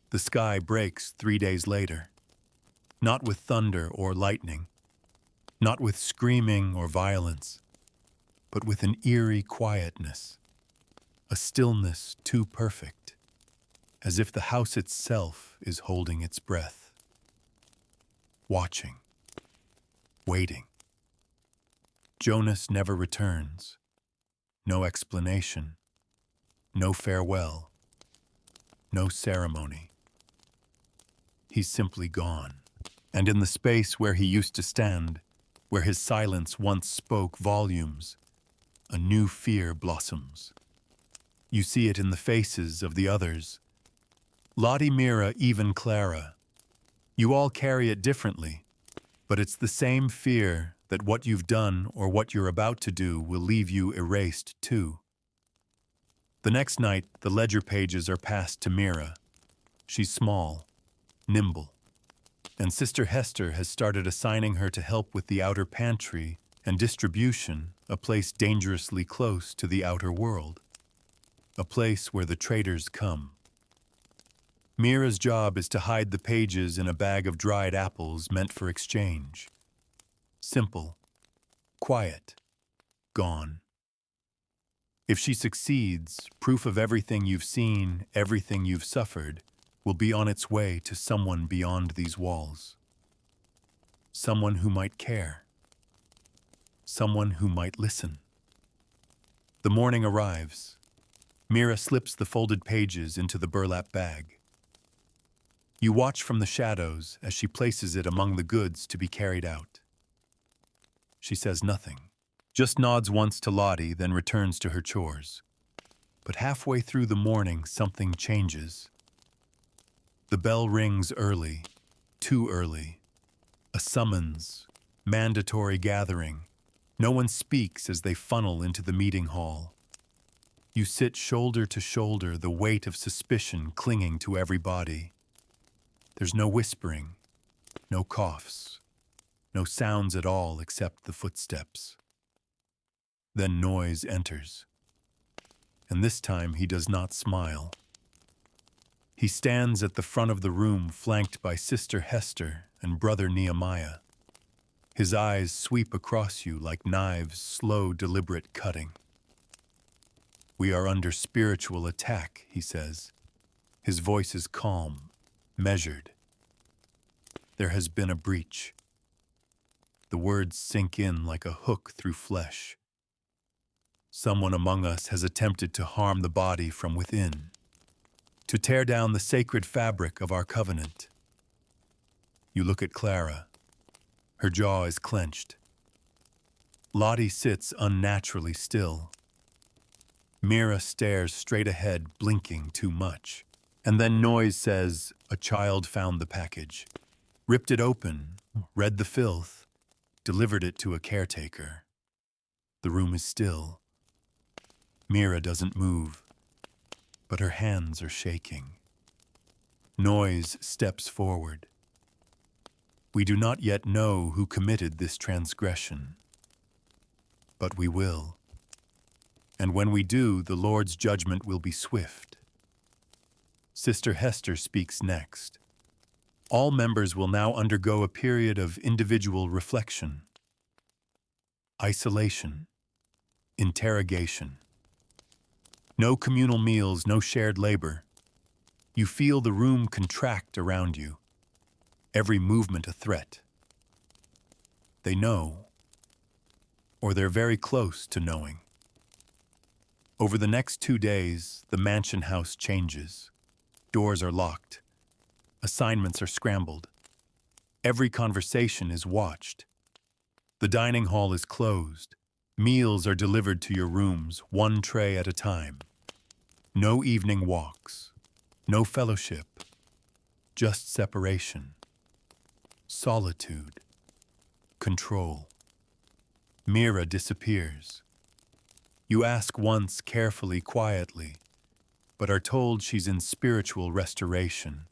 The sky breaks 3 days later. not with thunder or lightning, not with screaming or violence, but with an eerie quietness, a stillness too perfect, as if the house itself is holding its breath, watching, waiting. Jonas never returns. No explanation, no farewell, no ceremony. He's simply gone. And in the space where he used to stand, where his silence once spoke volumes, a new fear blossoms. You see it in the faces of the others. Lottie, Mira, even Clara. You all carry it differently, but it's the same fear that what you've done or what you're about to do will leave you erased too. The next night, the ledger pages are passed to Mira. She's small, nimble, and Sister Hester has started assigning her to help with the outer pantry and distribution, a place dangerously close to the outer world, a place where the traders come. Mira's job is to hide the pages in a bag of dried apples meant for exchange. Simple, quiet, gone. If she succeeds, proof of everything you've seen, everything you've suffered, will be on its way to someone beyond these walls. Someone who might care. Someone who might listen. The morning arrives. Mira slips the folded pages into the burlap bag. You watch from the shadows as she places it among the goods to be carried out. She says nothing, just nods once to Lottie, then returns to her chores. But halfway through the morning, something changes. The bell rings early, too early. A summons, mandatory gathering. No one speaks as they funnel into the meeting hall. You sit shoulder to shoulder, the weight of suspicion clinging to every body. There's no whispering, no coughs, no sounds at all except the footsteps. Then noise enters. And this time he does not smile. He stands at the front of the room, flanked by Sister Hester and Brother Nehemiah. His eyes sweep across you like knives, slow, deliberate cutting. "We are under spiritual attack," he says. His voice is calm, measured. "There has been a breach." The words sink in like a hook through flesh. Someone among us has attempted to harm the body from within, to tear down the sacred fabric of our covenant. You look at Clara. Her jaw is clenched. Lottie sits unnaturally still. Mira stares straight ahead, blinking too much. And then noise says, "A child found the package, ripped it open, read the filth, delivered it to a caretaker." The room is still. Mira doesn't move, but her hands are shaking. Noise steps forward. "We do not yet know who committed this transgression, but we will. And when we do, the Lord's judgment will be swift." Sister Hester speaks next. All members will now undergo a period of individual reflection, isolation, interrogation. No communal meals, no shared labor. You feel the room contract around you, every movement a threat. They know, or they're very close to knowing. Over the next 2 days, the mansion house changes. Doors are locked. Assignments are scrambled. Every conversation is watched. The dining hall is closed. Meals are delivered to your rooms, one tray at a time. No evening walks. No fellowship. Just separation. Solitude. Control. Mira disappears. You ask once carefully, quietly, but are told she's in spiritual restoration.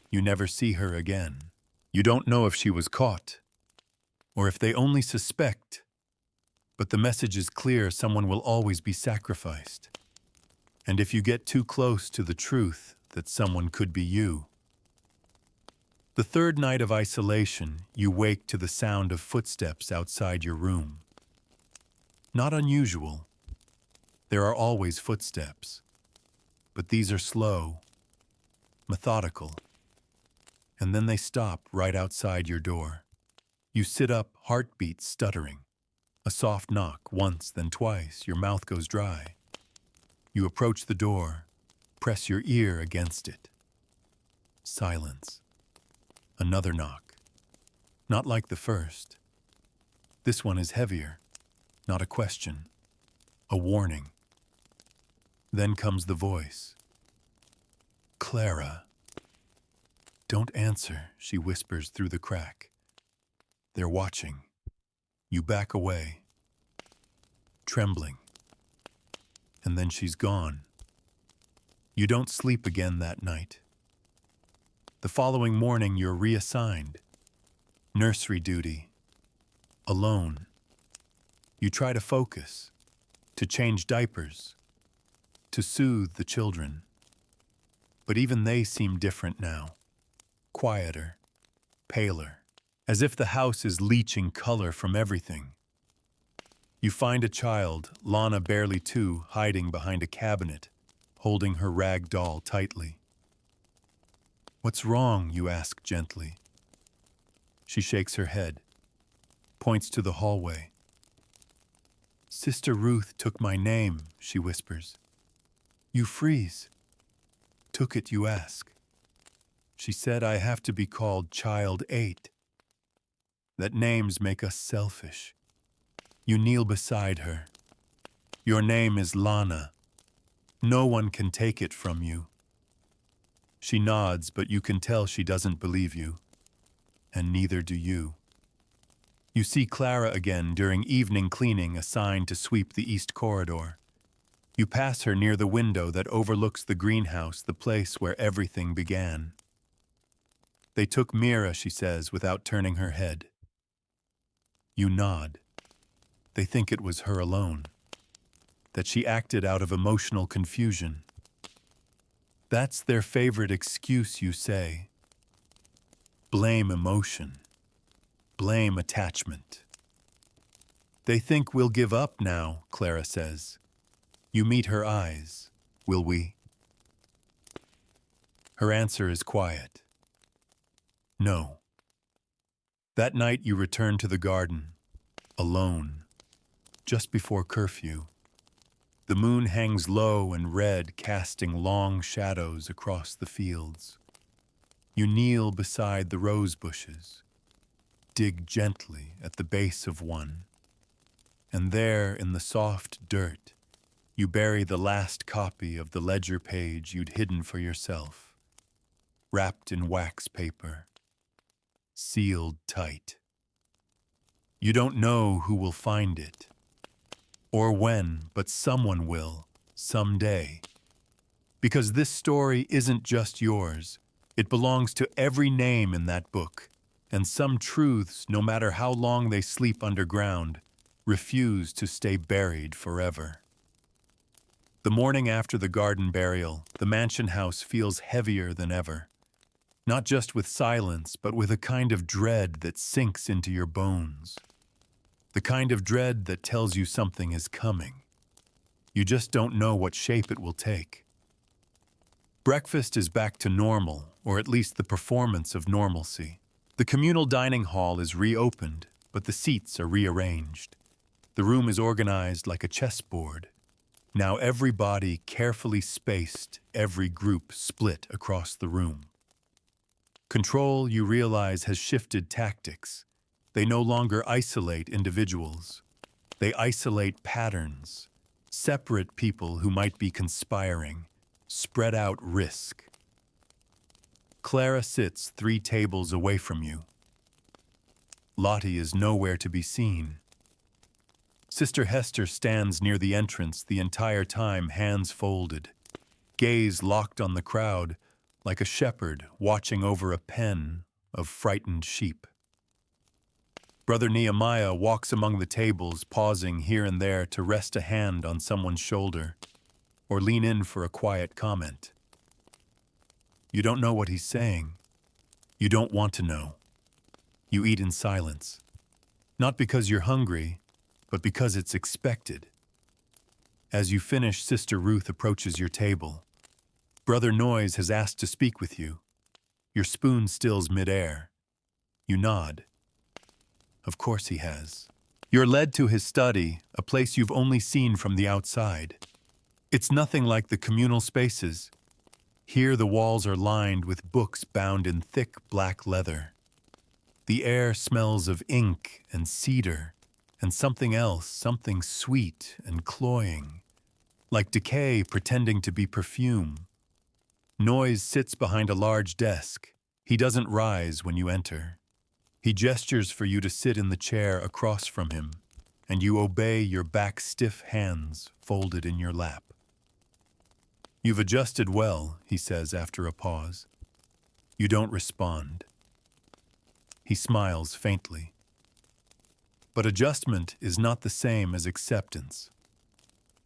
You never see her again. You don't know if she was caught, or if they only suspect, but the message is clear: someone will always be sacrificed. And if you get too close to the truth that someone could be you, The third night of isolation, you wake to the sound of footsteps outside your room. Not unusual. There are always footsteps, but these are slow, methodical, and then they stop right outside your door. You sit up, heartbeat stuttering. A soft knock, once, then twice, your mouth goes dry. You approach the door, press your ear against it. Silence. Another knock. Not like the first. This one is heavier. Not a question. A warning. Then comes the voice. Clara. Don't answer, she whispers through the crack. They're watching. You back away, trembling, and then she's gone. You don't sleep again that night. The following morning, you're reassigned. Nursery duty. Alone. You try to focus, to change diapers, to soothe the children. But even they seem different now. Quieter, paler. As if the house is leaching color from everything. You find a child, Lana barely 2, hiding behind a cabinet, holding her rag doll tightly. What's wrong, you ask gently. She shakes her head, points to the hallway. Sister Ruth took my name, she whispers. You freeze. Took it, you ask. She said I have to be called Child 8. That names make us selfish. You kneel beside her. Your name is Lana. No one can take it from you. She nods, but you can tell she doesn't believe you. And neither do you. You see Clara again during evening cleaning assigned to sweep the east corridor. You pass her near the window that overlooks the greenhouse, the place where everything began. They took Mira, she says, without turning her head. You nod. They think it was her alone. That she acted out of emotional confusion. That's their favorite excuse, you say. Blame emotion. Blame attachment. They think we'll give up now, Clara says. You meet her eyes. Will we? Her answer is quiet. No. That night you return to the garden, alone, just before curfew. The moon hangs low and red, casting long shadows across the fields. You kneel beside the rose bushes, dig gently at the base of one, and there in the soft dirt, you bury the last copy of the ledger page you'd hidden for yourself, wrapped in wax paper. Sealed tight. You don't know who will find it, or when, but someone will, someday. Because this story isn't just yours. It belongs to every name in that book, and some truths, no matter how long they sleep underground, refuse to stay buried forever. The morning after the garden burial, the mansion house feels heavier than ever. Not just with silence, but with a kind of dread that sinks into your bones. The kind of dread that tells you something is coming. You just don't know what shape it will take. Breakfast is back to normal, or at least the performance of normalcy. The communal dining hall is reopened, but the seats are rearranged. The room is organized like a chessboard. Now every body carefully spaced, every group split across the room. Control, you realize, has shifted tactics. They no longer isolate individuals. They isolate patterns, separate people who might be conspiring, spread out risk. Clara sits 3 tables away from you. Lottie is nowhere to be seen. Sister Hester stands near the entrance the entire time, hands folded, gaze locked on the crowd, like a shepherd watching over a pen of frightened sheep. Brother Nehemiah walks among the tables, pausing here and there to rest a hand on someone's shoulder or lean in for a quiet comment. You don't know what he's saying. You don't want to know. You eat in silence. Not because you're hungry, but because it's expected. As you finish, Sister Ruth approaches your table. Brother Noyes has asked to speak with you. Your spoon stills midair. You nod. Of course he has. You're led to his study, a place you've only seen from the outside. It's nothing like the communal spaces. Here the walls are lined with books bound in thick black leather. The air smells of ink and cedar, and something else, something sweet and cloying, like decay pretending to be perfume. Noyes sits behind a large desk. He doesn't rise when you enter. He gestures for you to sit in the chair across from him, and you obey, your back stiff, hands folded in your lap. You've adjusted well, he says after a pause. You don't respond. He smiles faintly. But adjustment is not the same as acceptance.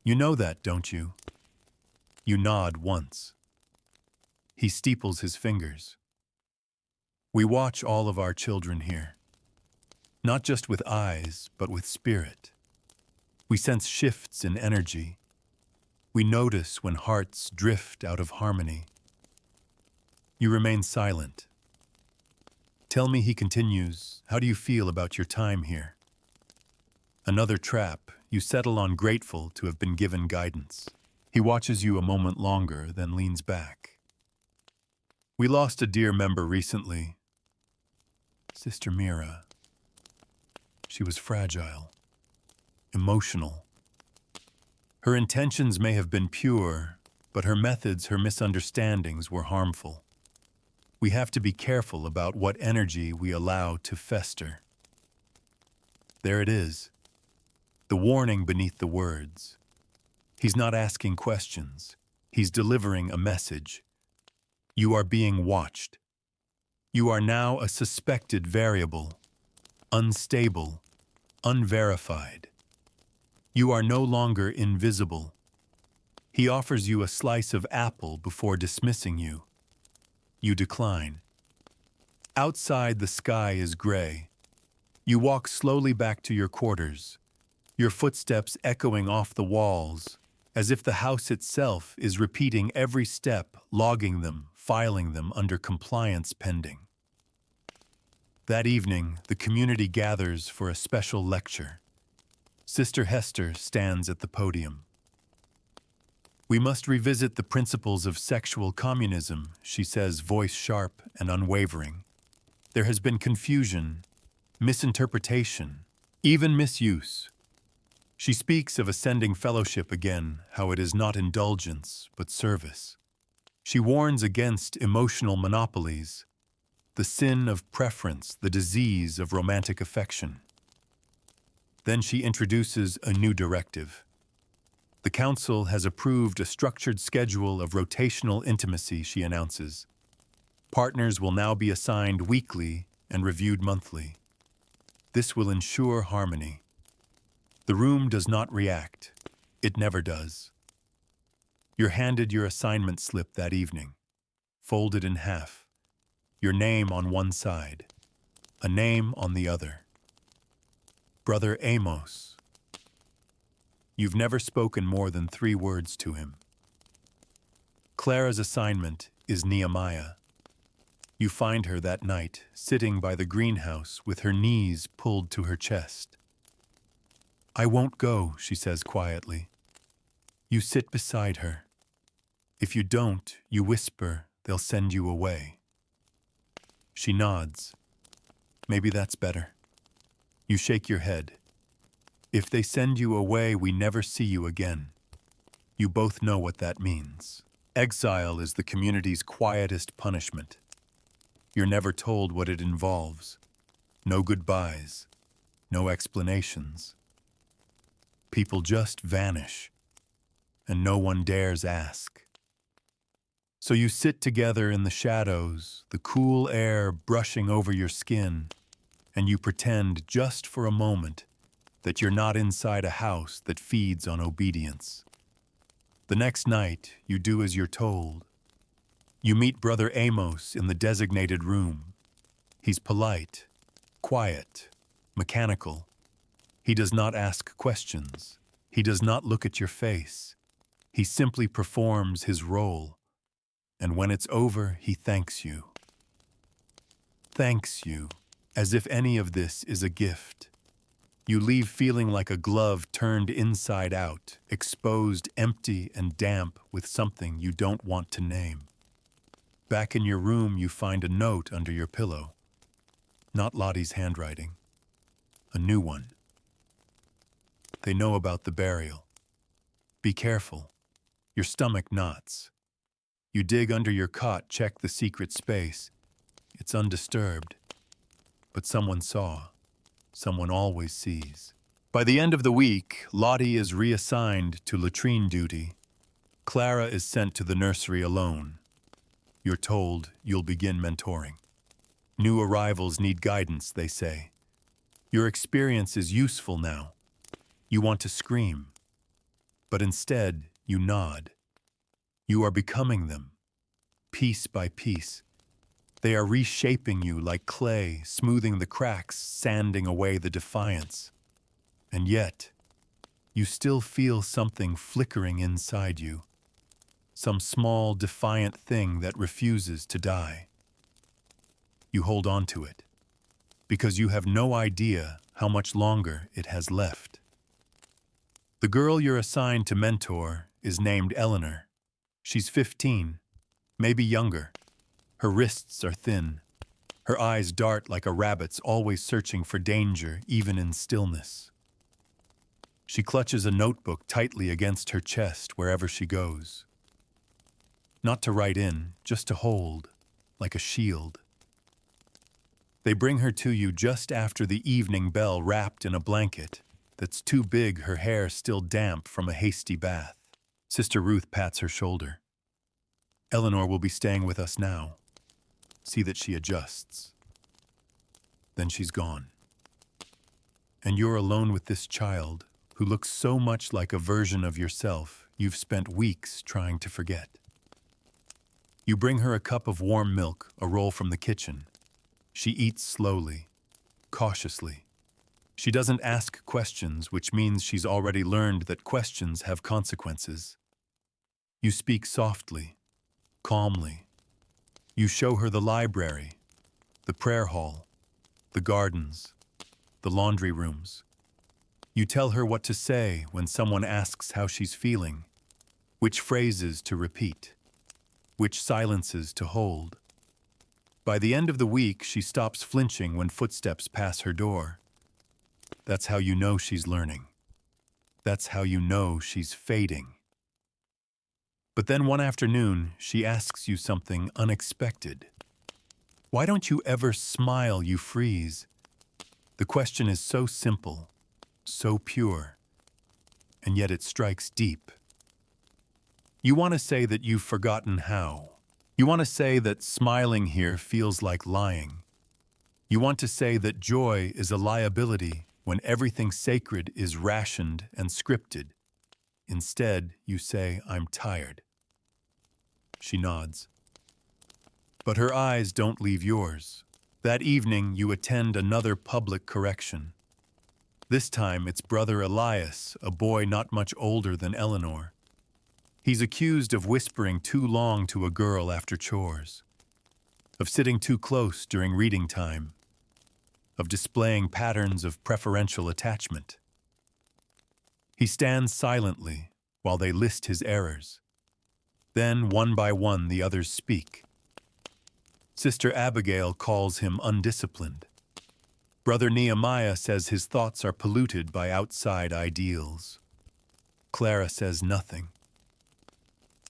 You know that, don't you? You nod once. He steeples his fingers. We watch all of our children here, not just with eyes, but with spirit. We sense shifts in energy. We notice when hearts drift out of harmony. You remain silent. Tell me, he continues, how do you feel about your time here? Another trap. You settle on grateful to have been given guidance. He watches you a moment longer, then leans back. We lost a dear member recently. Sister Mira. She was fragile, emotional. Her intentions may have been pure, but her methods, her misunderstandings were harmful. We have to be careful about what energy we allow to fester. There it is, the warning beneath the words. He's not asking questions. He's delivering a message. You are being watched. You are now a suspected variable, unstable, unverified. You are no longer invisible. He offers you a slice of apple before dismissing you. You decline. Outside, the sky is gray. You walk slowly back to your quarters, your footsteps echoing off the walls, as if the house itself is repeating every step, logging them, filing them under compliance pending. That evening, the community gathers for a special lecture. Sister Hester stands at the podium. We must revisit the principles of sexual communism, she says, voice sharp and unwavering. There has been confusion, misinterpretation, even misuse. She speaks of ascending fellowship again, how it is not indulgence, but service. She warns against emotional monopolies, the sin of preference, the disease of romantic affection. Then she introduces a new directive. The council has approved a structured schedule of rotational intimacy, she announces. Partners will now be assigned weekly and reviewed monthly. This will ensure harmony. The room does not react. It never does. You're handed your assignment slip that evening, folded in half. Your name on one side, a name on the other. Brother Amos. You've never spoken more than 3 words to him. Clara's assignment is Nehemiah. You find her that night, sitting by the greenhouse with her knees pulled to her chest. I won't go, she says quietly. You sit beside her. If you don't, you whisper, they'll send you away. She nods. Maybe that's better. You shake your head. If they send you away, we never see you again. You both know what that means. Exile is the community's quietest punishment. You're never told what it involves. No goodbyes. No explanations. People just vanish, and no one dares ask. So you sit together in the shadows, the cool air brushing over your skin, and you pretend just for a moment that you're not inside a house that feeds on obedience. The next night, you do as you're told. You meet Brother Amos in the designated room. He's polite, quiet, mechanical. He does not ask questions. He does not look at your face. He simply performs his role. And when it's over, he thanks you. Thanks you, as if any of this is a gift. You leave feeling like a glove turned inside out, exposed, empty, and damp with something you don't want to name. Back in your room, you find a note under your pillow. Not Lottie's handwriting. A new one. They know about the burial. Be careful. Your stomach knots. You dig under your cot, check the secret space. It's undisturbed. But someone saw. Someone always sees. By the end of the week, Lottie is reassigned to latrine duty. Clara is sent to the nursery alone. You're told you'll begin mentoring. New arrivals need guidance, they say. Your experience is useful now. You want to scream. But instead, you nod. You are becoming them, piece by piece. They are reshaping you like clay, smoothing the cracks, sanding away the defiance. And yet, you still feel something flickering inside you. Some small, defiant thing that refuses to die. You hold on to it, because you have no idea how much longer it has left. The girl you're assigned to mentor is named Eleanor. She's 15, maybe younger. Her wrists are thin. Her eyes dart like a rabbit's, always searching for danger, even in stillness. She clutches a notebook tightly against her chest wherever she goes. Not to write in, just to hold, like a shield. They bring her to you just after the evening bell, wrapped in a blanket that's too big, her hair still damp from a hasty bath. Sister Ruth pats her shoulder. Eleanor will be staying with us now. See that she adjusts. Then she's gone. And you're alone with this child who looks so much like a version of yourself you've spent weeks trying to forget. You bring her a cup of warm milk, a roll from the kitchen. She eats slowly, cautiously. She doesn't ask questions, which means she's already learned that questions have consequences. You speak softly, calmly. You show her the library, the prayer hall, the gardens, the laundry rooms. You tell her what to say when someone asks how she's feeling, which phrases to repeat, which silences to hold. By the end of the week, she stops flinching when footsteps pass her door. That's how you know she's learning. That's how you know she's fading. But then one afternoon, she asks you something unexpected. Why don't you ever smile? You freeze. The question is so simple, so pure, and yet it strikes deep. You want to say that you've forgotten how. You want to say that smiling here feels like lying. You want to say that joy is a liability when everything sacred is rationed and scripted. Instead, you say, "I'm tired." She nods. But her eyes don't leave yours. That evening, you attend another public correction. This time, it's brother Elias, a boy not much older than Eleanor. He's accused of whispering too long to a girl after chores, of sitting too close during reading time, of displaying patterns of preferential attachment. He stands silently while they list his errors. Then, one by one, the others speak. Sister Abigail calls him undisciplined. Brother Nehemiah says his thoughts are polluted by outside ideals. Clara says nothing.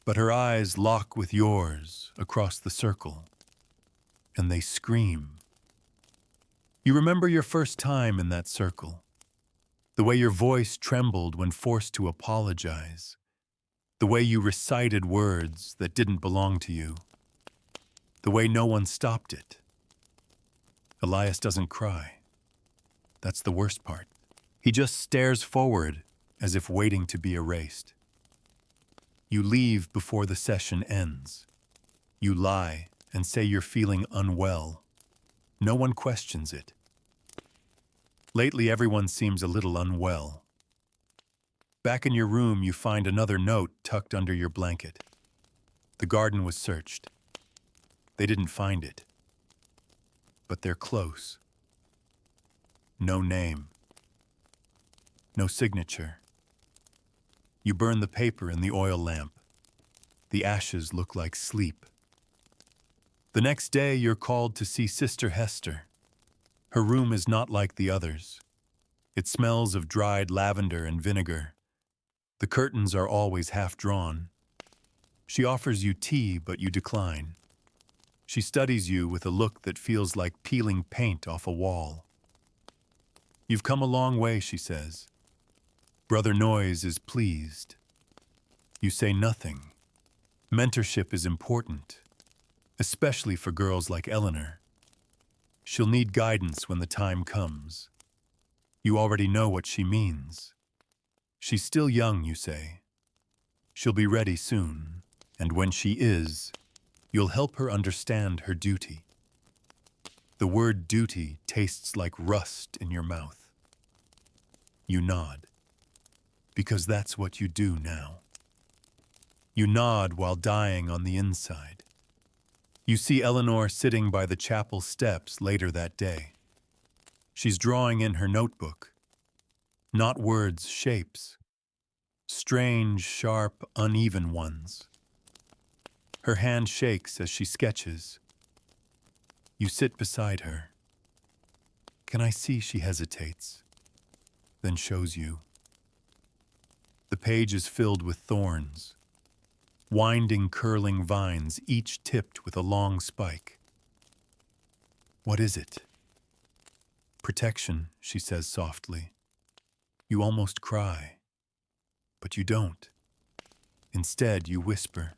But her eyes lock with yours across the circle, and they scream. You remember your first time in that circle, the way your voice trembled when forced to apologize, the way you recited words that didn't belong to you, the way no one stopped it. Elias doesn't cry. That's the worst part. He just stares forward as if waiting to be erased. You leave before the session ends. You lie and say you're feeling unwell. No one questions it. Lately, everyone seems a little unwell. Back in your room, you find another note tucked under your blanket. The garden was searched. They didn't find it. But they're close. No name. No signature. You burn the paper in the oil lamp. The ashes look like sleep. The next day, you're called to see Sister Hester. Her room is not like the others. It smells of dried lavender and vinegar. The curtains are always half drawn. She offers you tea, but you decline. She studies you with a look that feels like peeling paint off a wall. You've come a long way, she says. Brother Noyes is pleased. You say nothing. Mentorship is important, especially for girls like Eleanor. She'll need guidance when the time comes. You already know what she means. She's still young, you say. She'll be ready soon, and when she is, you'll help her understand her duty. The word duty tastes like rust in your mouth. You nod, because that's what you do now. You nod while dying on the inside. You see Eleanor sitting by the chapel steps later that day. She's drawing in her notebook. Not words, shapes. Strange, sharp, uneven ones. Her hand shakes as she sketches. You sit beside her. Can I see she hesitates, then shows you. The page is filled with thorns. Winding, curling vines, each tipped with a long spike. What is it? Protection, she says softly. You almost cry, but you don't. Instead, you whisper,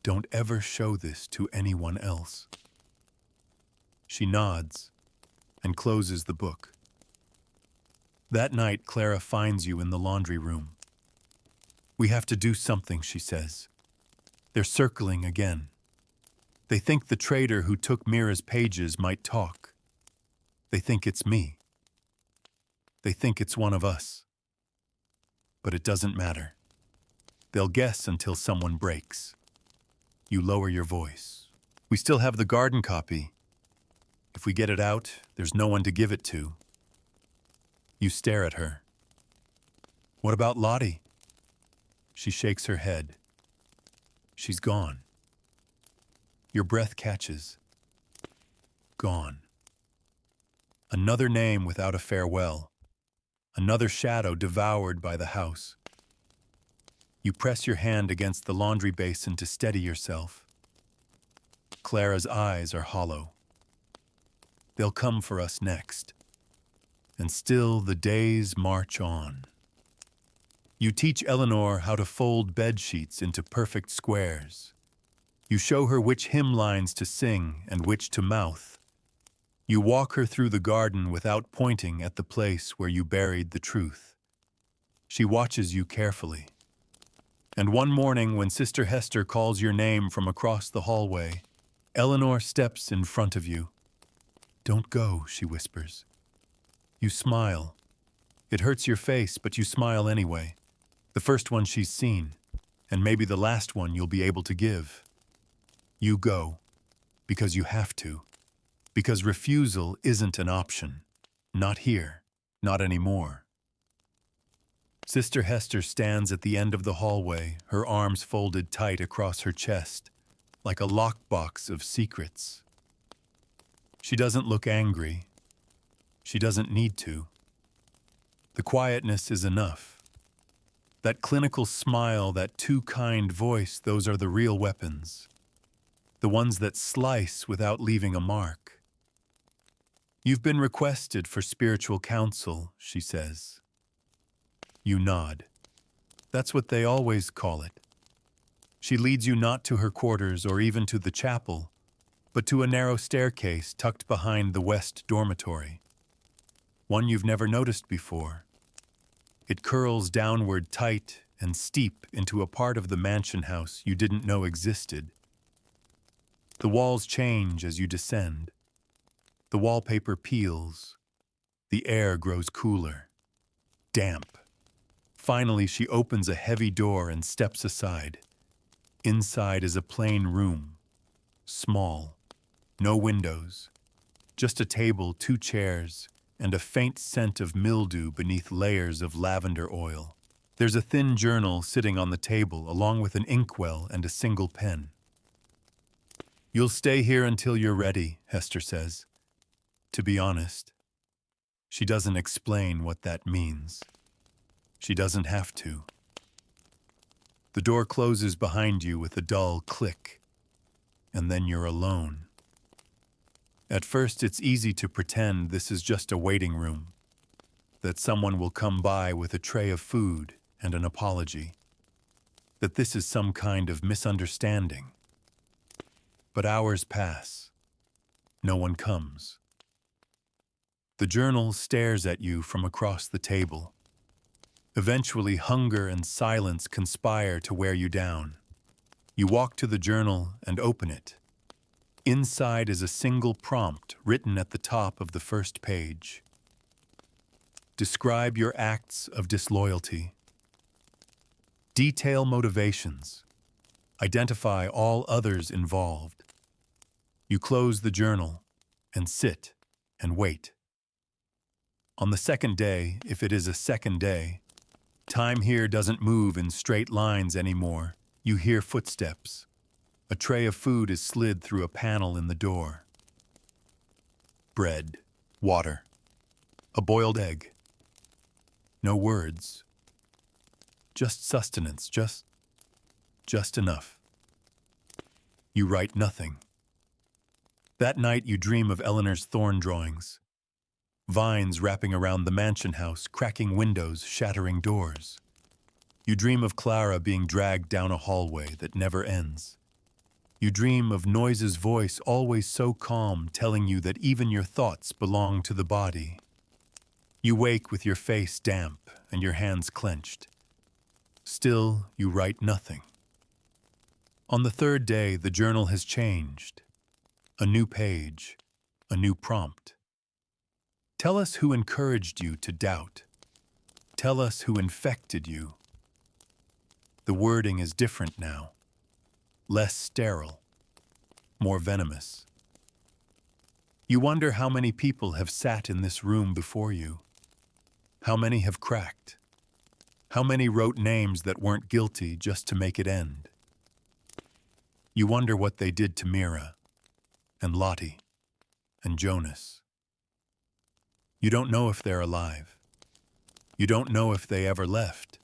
"Don't ever show this to anyone else." She nods and closes the book. That night, Clara finds you in the laundry room. "We have to do something," she says. They're circling again. They think the traitor who took Mira's pages might talk. They think it's me. They think it's one of us. But it doesn't matter. They'll guess until someone breaks. You lower your voice. "We still have the garden copy. If we get it out, there's no one to give it to." You stare at her. "What about Lottie?" She shakes her head. She's gone. Your breath catches. Gone. Another name without a farewell. Another shadow devoured by the house. You press your hand against the laundry basin to steady yourself. Clara's eyes are hollow. They'll come for us next. And still the days march on. You teach Eleanor how to fold bed sheets into perfect squares. You show her which hymn lines to sing and which to mouth. You walk her through the garden without pointing at the place where you buried the truth. She watches you carefully. And one morning when Sister Hester calls your name from across the hallway, Eleanor steps in front of you. "Don't go," she whispers. You smile. It hurts your face, but you smile anyway. The first one she's seen, and maybe the last one you'll be able to give. You go, because you have to. Because refusal isn't an option. Not here. Not anymore. Sister Hester stands at the end of the hallway, her arms folded tight across her chest, like a lockbox of secrets. She doesn't look angry. She doesn't need to. The quietness is enough. That clinical smile, that too kind voice, those are the real weapons. The ones that slice without leaving a mark. "You've been requested for spiritual counsel," she says. You nod. That's what they always call it. She leads you not to her quarters or even to the chapel, but to a narrow staircase tucked behind the west dormitory. One you've never noticed before. It curls downward tight and steep into a part of the mansion house you didn't know existed. The walls change as you descend. The wallpaper peels. The air grows cooler, damp. Finally, she opens a heavy door and steps aside. Inside is a plain room, small, no windows, just a table, 2 chairs, and a faint scent of mildew beneath layers of lavender oil. There's a thin journal sitting on the table, along with an inkwell and a single pen. "You'll stay here until you're ready," Hester says. To be honest, she doesn't explain what that means. She doesn't have to. The door closes behind you with a dull click, and then you're alone. At first, it's easy to pretend this is just a waiting room, that someone will come by with a tray of food and an apology, that this is some kind of misunderstanding. But hours pass. No one comes. The journal stares at you from across the table. Eventually, hunger and silence conspire to wear you down. You walk to the journal and open it. Inside is a single prompt written at the top of the first page. Describe your acts of disloyalty. Detail motivations. Identify all others involved. You close the journal and sit and wait. On the second day, if it is a second day, time here doesn't move in straight lines anymore. You hear footsteps. A tray of food is slid through a panel in the door. Bread, water, a boiled egg. No words. Just sustenance, just enough. You write nothing. That night you dream of Eleanor's thorn drawings. Vines wrapping around the mansion house, cracking windows, shattering doors. You dream of Clara being dragged down a hallway that never ends. You dream of Noise's voice, always so calm, telling you that even your thoughts belong to the body. You wake with your face damp and your hands clenched. Still, you write nothing. On the third day, the journal has changed. A new page, a new prompt. Tell us who encouraged you to doubt. Tell us who infected you. The wording is different now. Less sterile, more venomous. You wonder how many people have sat in this room before you. How many have cracked? How many wrote names that weren't guilty just to make it end? You wonder what they did to Mira, and Lottie, and Jonas. You don't know if they're alive. You don't know if they ever left.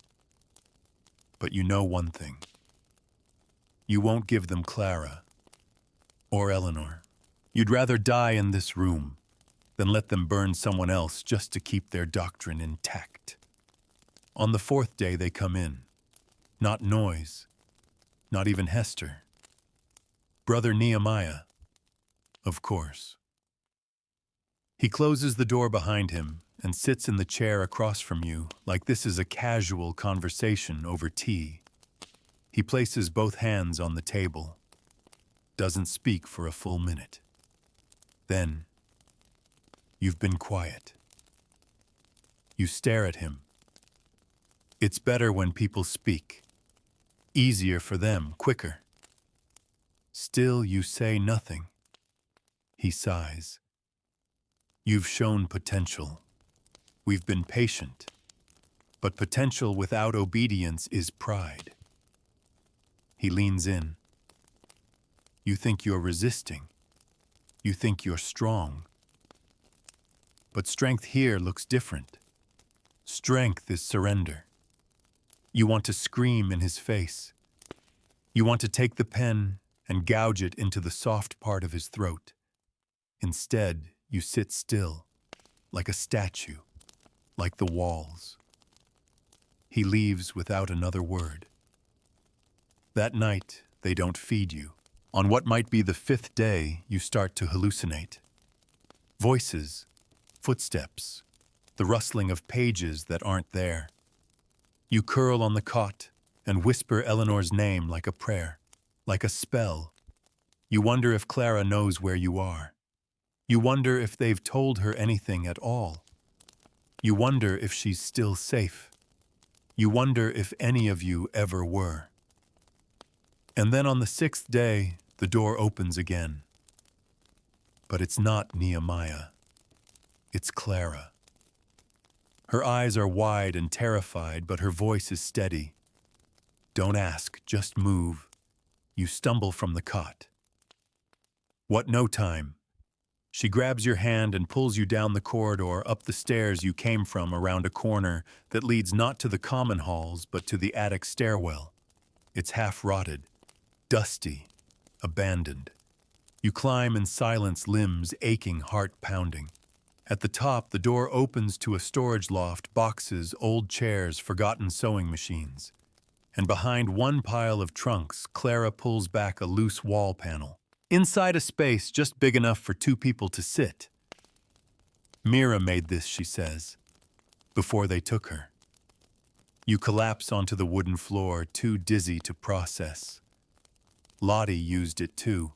But you know one thing. You won't give them Clara or Eleanor. You'd rather die in this room than let them burn someone else just to keep their doctrine intact. On the fourth day they come in. Not Noise, not even Hester. Brother Nehemiah, of course. He closes the door behind him and sits in the chair across from you like this is a casual conversation over tea. He places both hands on the table, doesn't speak for a full minute. Then, you've been quiet. You stare at him. It's better when people speak. Easier for them, quicker. Still, you say nothing. He sighs. You've shown potential. We've been patient. But potential without obedience is pride. He leans in. You think you're resisting. You think you're strong. But strength here looks different. Strength is surrender. You want to scream in his face. You want to take the pen and gouge it into the soft part of his throat. Instead, you sit still, like a statue, like the walls. He leaves without another word. That night, they don't feed you. On what might be the fifth day, you start to hallucinate. Voices, footsteps, the rustling of pages that aren't there. You curl on the cot and whisper Eleanor's name like a prayer, like a spell. You wonder if Clara knows where you are. You wonder if they've told her anything at all. You wonder if she's still safe. You wonder if any of you ever were. And then on the sixth day, the door opens again. But it's not Nehemiah. It's Clara. Her eyes are wide and terrified, but her voice is steady. Don't ask, just move. You stumble from the cot. What no time. She grabs your hand and pulls you down the corridor, up the stairs you came from, around a corner that leads not to the common halls, but to the attic stairwell. It's half-rotted, dusty, abandoned. You climb in silence, limbs aching, heart pounding. At the top, the door opens to a storage loft, boxes, old chairs, forgotten sewing machines. And behind one pile of trunks, Clara pulls back a loose wall panel. Inside a space just big enough for two people to sit. Mira made this, she says, before they took her. You collapse onto the wooden floor, too dizzy to process. Lottie used it too.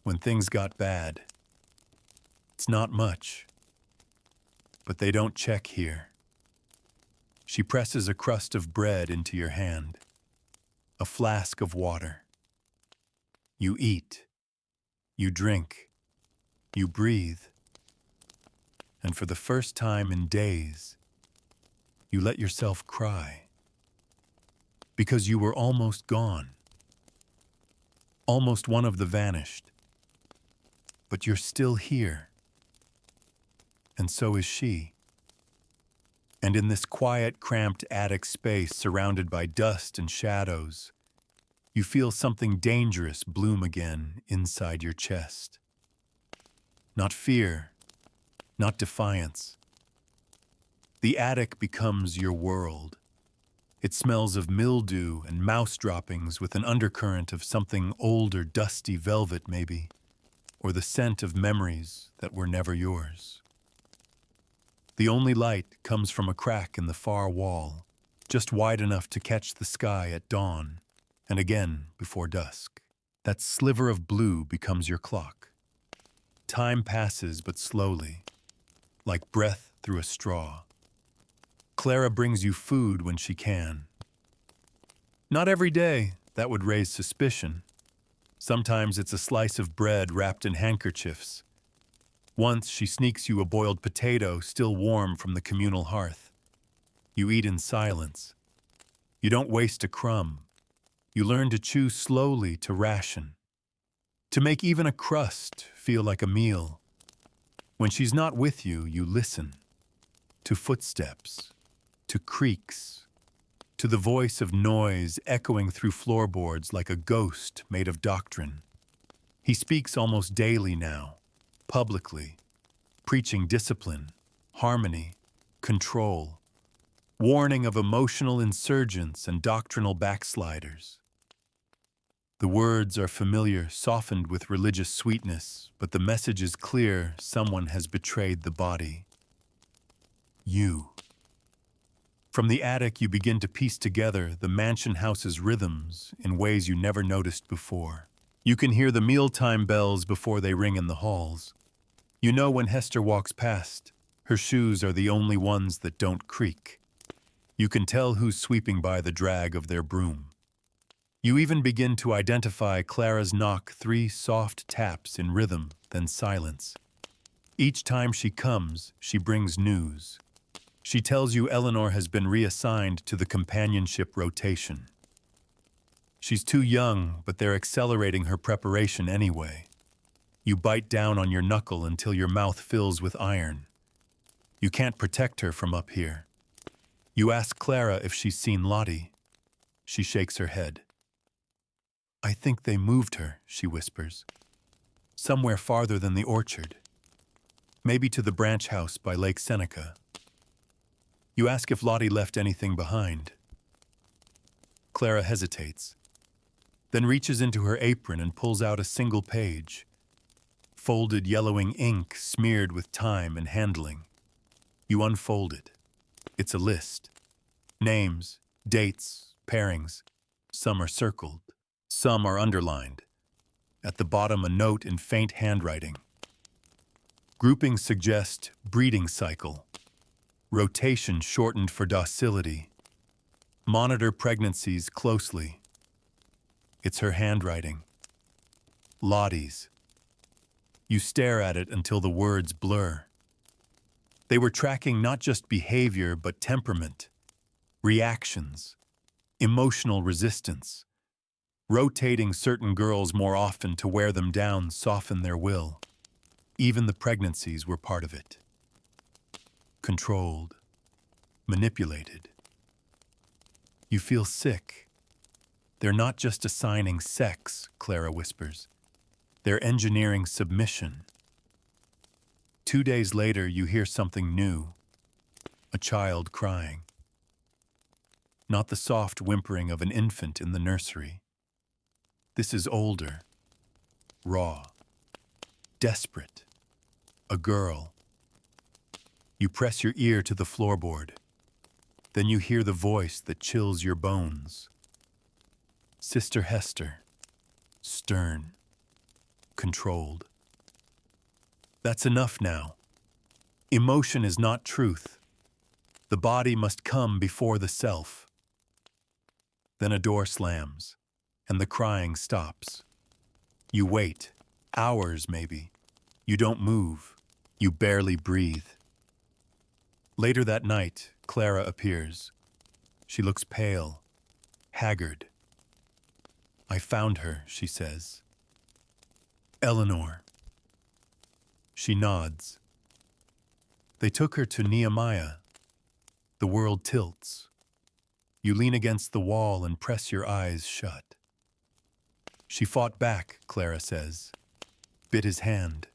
When things got bad. It's not much, but they don't check here. She presses a crust of bread into your hand, a flask of water. You eat, you drink, you breathe, and for the first time in days, you let yourself cry. Because you were almost gone, almost one of the vanished, but you're still here. And so is she. And in this quiet, cramped attic space surrounded by dust and shadows, you feel something dangerous bloom again inside your chest. Not fear, not defiance. The attic becomes your world. It smells of mildew and mouse droppings with an undercurrent of something old or dusty velvet maybe, or the scent of memories that were never yours. The only light comes from a crack in the far wall, just wide enough to catch the sky at dawn, and again before dusk. That sliver of blue becomes your clock. Time passes but slowly, like breath through a straw. Clara brings you food when she can. Not every day, that would raise suspicion. Sometimes it's a slice of bread wrapped in handkerchiefs. Once she sneaks you a boiled potato still warm from the communal hearth. You eat in silence. You don't waste a crumb. You learn to chew slowly, to ration. To make even a crust feel like a meal. When she's not with you, you listen. To footsteps, to creaks, to the voice of noise echoing through floorboards like a ghost made of doctrine. He speaks almost daily now, publicly, preaching discipline, harmony, control, warning of emotional insurgents and doctrinal backsliders. The words are familiar, softened with religious sweetness, but the message is clear: someone has betrayed the body. You. From the attic, you begin to piece together the mansion house's rhythms in ways you never noticed before. You can hear the mealtime bells before they ring in the halls. You know when Hester walks past, her shoes are the only ones that don't creak. You can tell who's sweeping by the drag of their broom. You even begin to identify Clara's knock, 3 soft taps in rhythm, then silence. Each time she comes, she brings news. She tells you Eleanor has been reassigned to the companionship rotation. She's too young, but they're accelerating her preparation anyway. You bite down on your knuckle until your mouth fills with iron. You can't protect her from up here. You ask Clara if she's seen Lottie. She shakes her head. I think they moved her, she whispers. Somewhere farther than the orchard. Maybe to the branch house by Lake Seneca. You ask if Lottie left anything behind. Clara hesitates, then reaches into her apron and pulls out a single page. Folded yellowing ink smeared with time and handling. You unfold it. It's a list. Names, dates, pairings. Some are circled. Some are underlined. At the bottom, a note in faint handwriting. Groupings suggest breeding cycle, rotation shortened for docility. Monitor pregnancies closely. It's her handwriting. Lottie's. You stare at it until the words blur. They were tracking not just behavior, but temperament, reactions, emotional resistance. Rotating certain girls more often to wear them down soften their will. Even the pregnancies were part of it. Controlled, manipulated. You feel sick. They're not just assigning sex, Clara whispers. They're engineering submission. 2 days later, you hear something new. A child crying. Not the soft whimpering of an infant in the nursery. This is older, raw, desperate. A girl. You press your ear to the floorboard. Then you hear the voice that chills your bones. Sister Hester. Stern. Controlled. That's enough now. Emotion is not truth. The body must come before the self. Then a door slams, and the crying stops. You wait, hours maybe. You don't move. You barely breathe. Later that night, Clara appears. She looks pale, haggard. I found her, she says. Eleanor. She nods. They took her to Nehemiah. The world tilts. You lean against the wall and press your eyes shut. She fought back, Clara says. Bit his hand.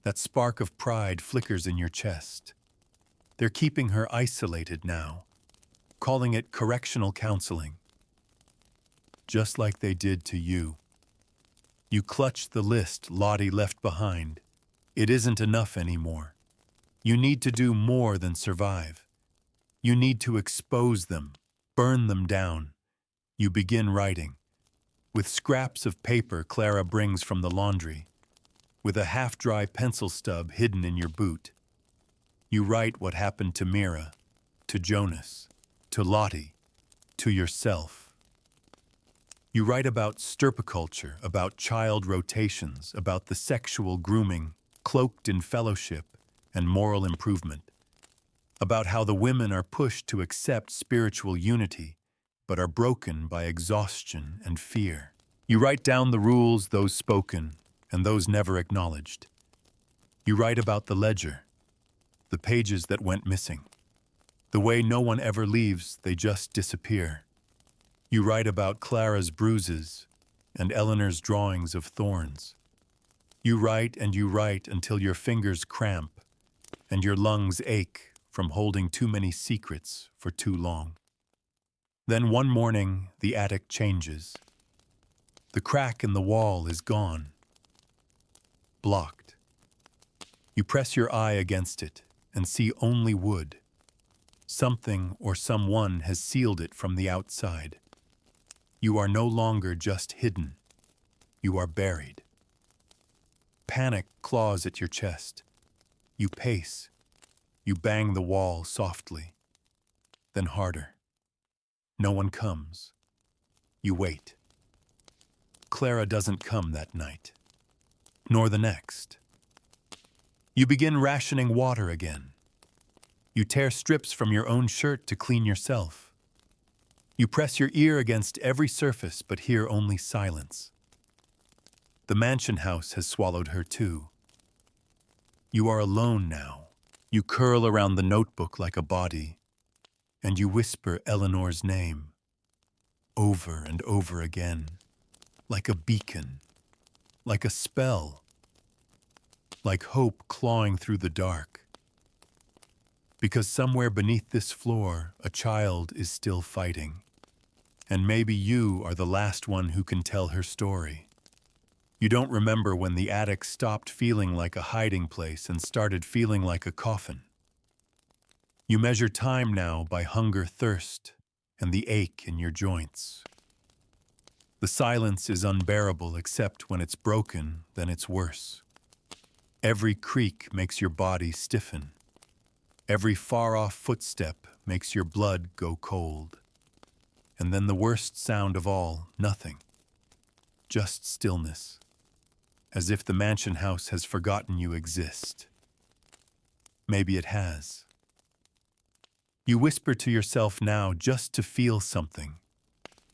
That spark of pride flickers in your chest. They're keeping her isolated now, calling it correctional counseling. Just like they did to you. You clutch the list Lottie left behind. It isn't enough anymore. You need to do more than survive. You need to expose them, burn them down. You begin writing. With scraps of paper Clara brings from the laundry. With a half-dry pencil stub hidden in your boot. You write what happened to Mira, to Jonas, to Lottie, to yourself. You write about stirpiculture, about child rotations, about the sexual grooming, cloaked in fellowship and moral improvement. About how the women are pushed to accept spiritual unity, but are broken by exhaustion and fear. You write down the rules, those spoken, and those never acknowledged. You write about the ledger, the pages that went missing, the way no one ever leaves, they just disappear. You write about Clara's bruises and Eleanor's drawings of thorns. You write and you write until your fingers cramp and your lungs ache from holding too many secrets for too long. Then one morning, the attic changes. The crack in the wall is gone. Blocked. You press your eye against it and see only wood. Something or someone has sealed it from the outside. You are no longer just hidden. You are buried. Panic claws at your chest. You pace. You bang the wall softly. Then harder. No one comes. You wait. Clara doesn't come that night. Nor the next. You begin rationing water again. You tear strips from your own shirt to clean yourself. You press your ear against every surface but hear only silence. The mansion house has swallowed her too. You are alone now. You curl around the notebook like a body, and you whisper Eleanor's name, over and over again, like a beacon, like a spell, like hope clawing through the dark. Because somewhere beneath this floor, a child is still fighting, and maybe you are the last one who can tell her story. You don't remember when the attic stopped feeling like a hiding place and started feeling like a coffin. You measure time now by hunger, thirst, and the ache in your joints. The silence is unbearable except when it's broken, then it's worse. Every creak makes your body stiffen. Every far-off footstep makes your blood go cold. And then the worst sound of all, nothing. Just stillness. As if the mansion house has forgotten you exist. Maybe it has. You whisper to yourself now just to feel something.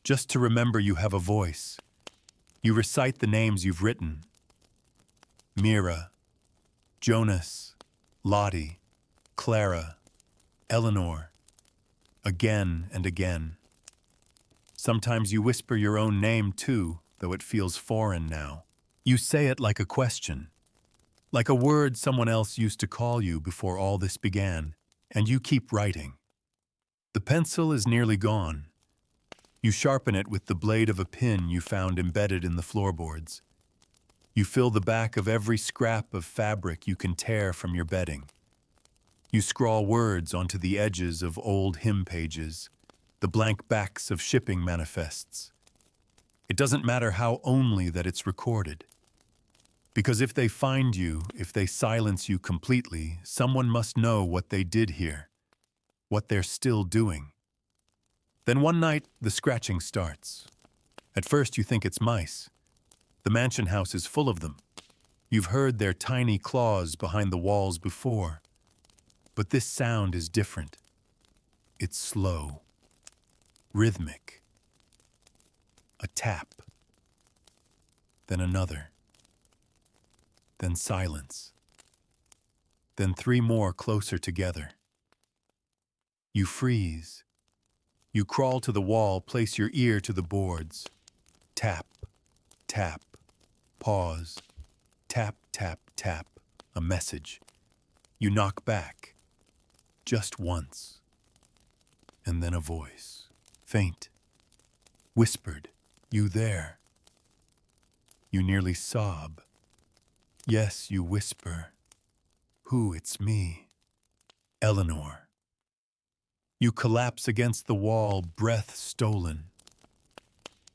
Just to remember you have a voice. You recite the names you've written. Mira, Jonas, Lottie, Clara, Eleanor. Again and again. Sometimes you whisper your own name too, though it feels foreign now. You say it like a question. Like a word someone else used to call you before all this began, and you keep writing. The pencil is nearly gone. You sharpen it with the blade of a pin you found embedded in the floorboards. You fill the back of every scrap of fabric you can tear from your bedding. You scrawl words onto the edges of old hymn pages, the blank backs of shipping manifests. It doesn't matter how only that it's recorded. Because if they find you, if they silence you completely, someone must know what they did here, what they're still doing. Then one night, the scratching starts. At first you think it's mice. The mansion house is full of them. You've heard their tiny claws behind the walls before. But this sound is different. It's slow, rhythmic. A tap, then another, then silence, then 3 more closer together. You freeze. You crawl to the wall, place your ear to the boards. Tap, tap, pause, tap, tap, tap, a message. You knock back, just once, and then a voice, faint, whispered, "You there?" You nearly sob. Yes, you whisper, "Who, it's me, Eleanor." You collapse against the wall, breath stolen.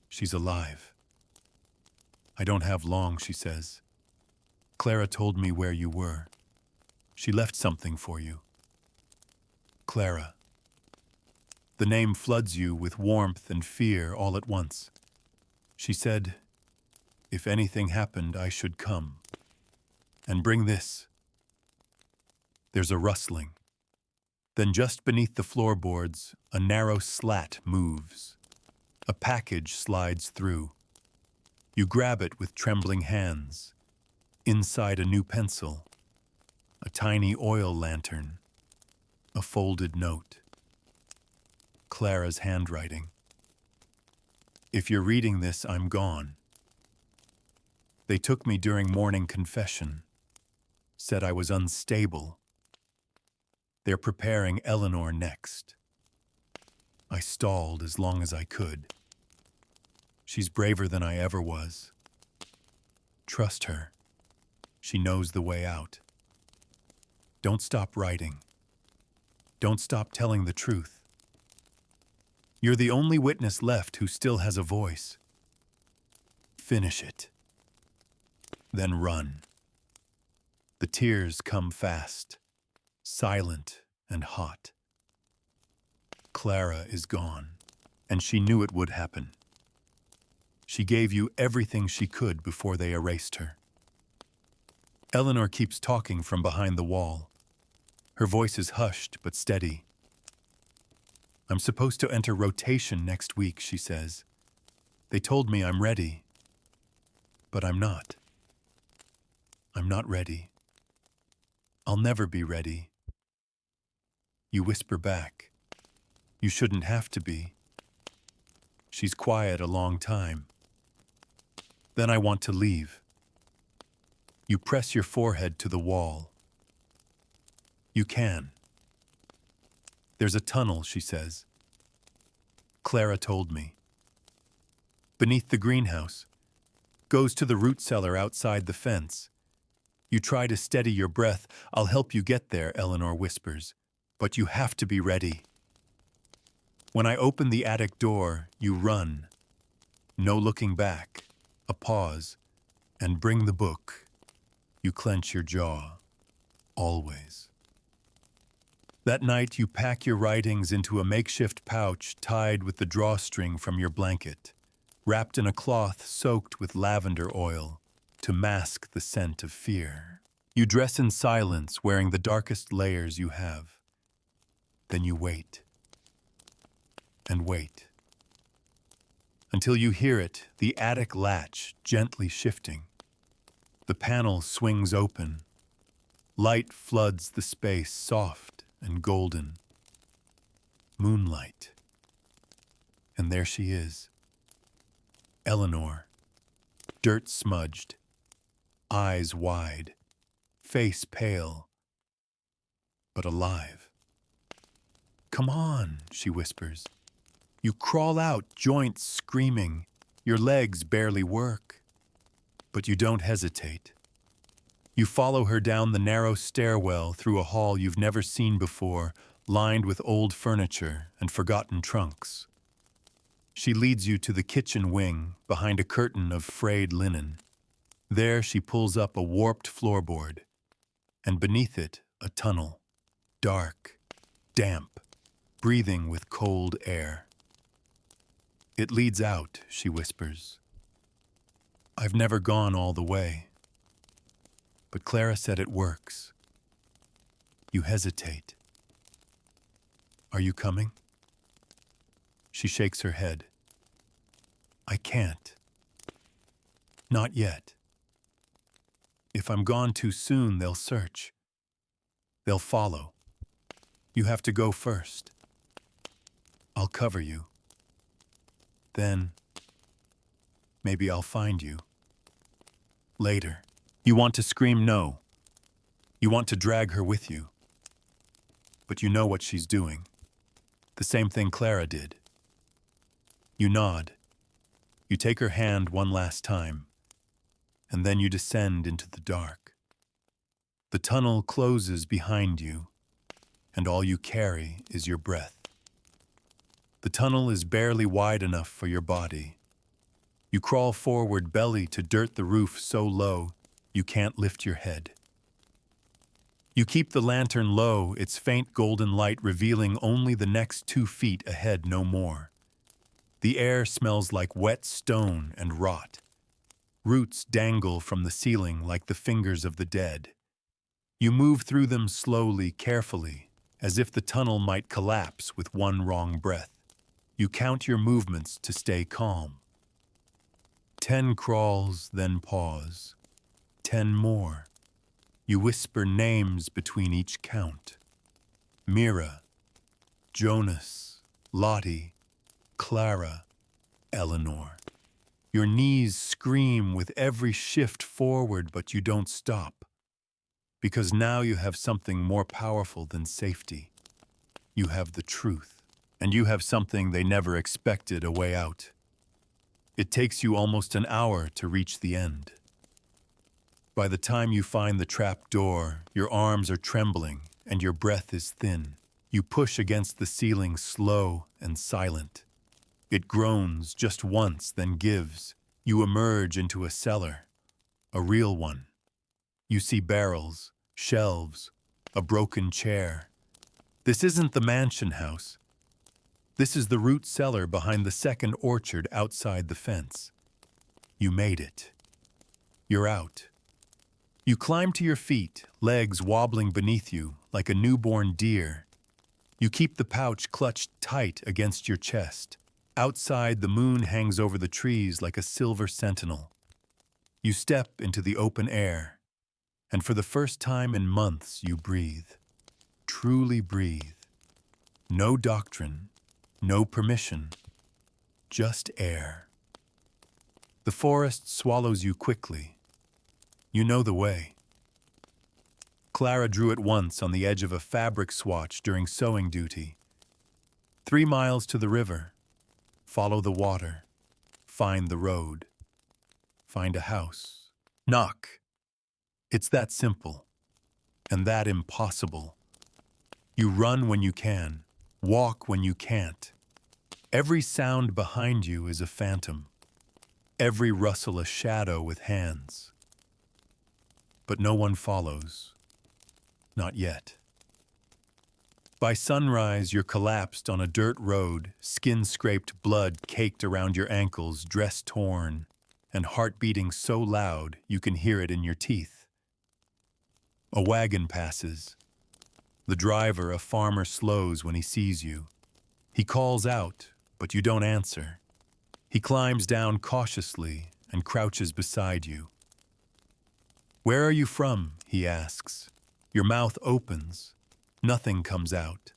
She's alive. "I don't have long," she says. "Clara told me where you were. She left something for you." Clara. The name floods you with warmth and fear all at once. She said, "If anything happened, I should come. And bring this." There's a rustling. Then just beneath the floorboards, a narrow slat moves. A package slides through. You grab it with trembling hands. Inside a new pencil, a tiny oil lantern, a folded note. Clara's handwriting. "If you're reading this, I'm gone. They took me during morning confession. Said I was unstable. They're preparing Eleanor next. I stalled as long as I could. She's braver than I ever was. Trust her. She knows the way out. Don't stop writing. Don't stop telling the truth. You're the only witness left who still has a voice. Finish it. Then run." The tears come fast. Silent and hot. Clara is gone, and she knew it would happen. She gave you everything she could before they erased her. Eleanor keeps talking from behind the wall. Her voice is hushed but steady. "I'm supposed to enter rotation next week," she says. "They told me I'm ready, but I'm not. I'm not ready. I'll never be ready." You whisper back, "You shouldn't have to be." She's quiet a long time. "Then I want to leave." You press your forehead to the wall. "You can." "There's a tunnel," she says. "Clara told me. Beneath the greenhouse. Goes to the root cellar outside the fence." You try to steady your breath. "I'll help you get there," Eleanor whispers. "But you have to be ready." When I open the attic door, you run. No looking back. A pause. And bring the book. You clench your jaw. Always. That night, you pack your writings into a makeshift pouch tied with the drawstring from your blanket, wrapped in a cloth soaked with lavender oil to mask the scent of fear. You dress in silence, wearing the darkest layers you have. Then you wait. And wait. Until you hear it, the attic latch gently shifting. The panel swings open. Light floods the space, soft and golden. Moonlight. And there she is. Eleanor. Dirt-smudged. Eyes wide. Face pale. But alive. "Come on," she whispers. You crawl out, joints screaming. Your legs barely work. But you don't hesitate. You follow her down the narrow stairwell through a hall you've never seen before, lined with old furniture and forgotten trunks. She leads you to the kitchen wing, behind a curtain of frayed linen. There she pulls up a warped floorboard, and beneath it a tunnel, dark, damp, breathing with cold air. "It leads out," she whispers. "I've never gone all the way. But Clara said it works." You hesitate. "Are you coming?" She shakes her head. "I can't. Not yet. If I'm gone too soon, they'll search. They'll follow. You have to go first. I'll cover you. Then, maybe I'll find you. Later." You want to scream no. You want to drag her with you. But you know what she's doing. The same thing Clara did. You nod. You take her hand one last time, and then you descend into the dark. The tunnel closes behind you, and all you carry is your breath. The tunnel is barely wide enough for your body. You crawl forward belly to dirt the roof so low you can't lift your head. You keep the lantern low, its faint golden light revealing only the next 2 feet ahead, no more. The air smells like wet stone and rot. Roots dangle from the ceiling like the fingers of the dead. You move through them slowly, carefully, as if the tunnel might collapse with one wrong breath. You count your movements to stay calm. 10 crawls, then pause. 10 more. You whisper names between each count. Mira, Jonas, Lottie, Clara, Eleanor. Your knees scream with every shift forward, but you don't stop. Because now you have something more powerful than safety. You have the truth, and you have something they never expected, a way out. It takes you almost an hour to reach the end. By the time you find the trap door, your arms are trembling and your breath is thin. You push against the ceiling, slow and silent. It groans just once, then gives. You emerge into a cellar, a real one. You see barrels, shelves, a broken chair. This isn't the mansion house. This is the root cellar behind the second orchard outside the fence. You made it. You're out. You climb to your feet, legs wobbling beneath you like a newborn deer. You keep the pouch clutched tight against your chest. Outside, the moon hangs over the trees like a silver sentinel. You step into the open air, and for the first time in months, you breathe. Truly breathe. No doctrine, no permission, just air. The forest swallows you quickly. You know the way. Clara drew it once on the edge of a fabric swatch during sewing duty. 3 miles to the river. Follow the water. Find the road. Find a house. Knock. It's that simple. And that impossible. You run when you can. Walk when you can't. Every sound behind you is a phantom. Every rustle a shadow with hands. but no one follows. Not yet. By sunrise, you're collapsed on a dirt road, skin-scraped blood caked around your ankles, dress torn, and heart beating so loud you can hear it in your teeth. A wagon passes. The driver, a farmer, slows when he sees you. He calls out, but you don't answer. He climbs down cautiously and crouches beside you. "Where are you from?" he asks. Your mouth opens. Nothing comes out.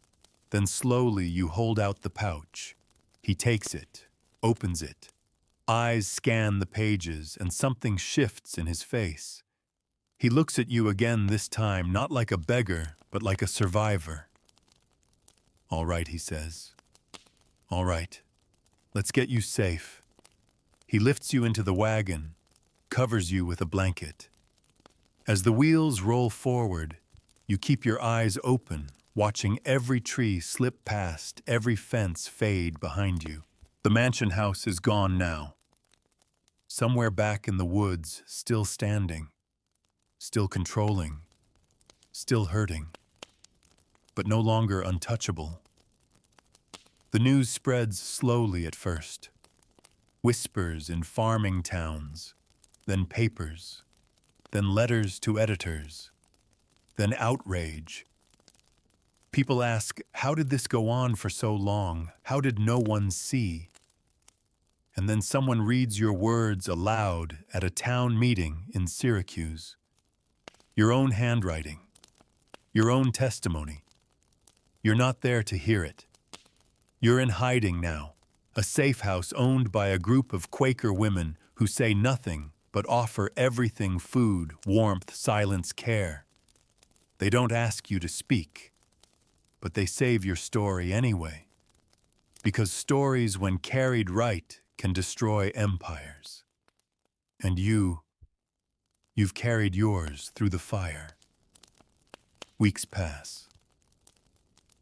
Then slowly you hold out the pouch. He takes it, opens it. Eyes scan the pages, and something shifts in his face. He looks at you again this time, not like a beggar, but like a survivor. "All right," he says. "All right. Let's get you safe." He lifts you into the wagon, covers you with a blanket. As the wheels roll forward, you keep your eyes open, watching every tree slip past, every fence fade behind you. The mansion house is gone now. Somewhere back in the woods, still standing, still controlling, still hurting, but no longer untouchable. The news spreads slowly at first. Whispers in farming towns, then papers, then letters to editors, then outrage. People ask, how did this go on for so long? How did no one see? And then someone reads your words aloud at a town meeting in Syracuse. Your own handwriting, your own testimony. You're not there to hear it. You're in hiding now, a safe house owned by a group of Quaker women who say nothing but offer everything: food, warmth, silence, care. They don't ask you to speak, but they save your story anyway. Because stories, when carried right, can destroy empires. And you've carried yours through the fire. Weeks pass.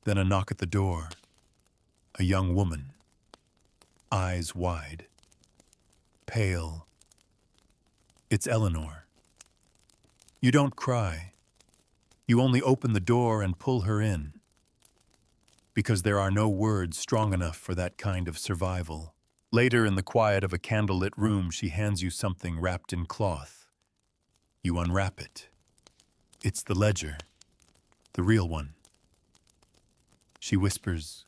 Then a knock at the door. A young woman, eyes wide, pale. It's Eleanor. You don't cry. You only open the door and pull her in. Because there are no words strong enough for that kind of survival. Later, in the quiet of a candlelit room, she hands you something wrapped in cloth. You unwrap it. It's the ledger, the real one. She whispers,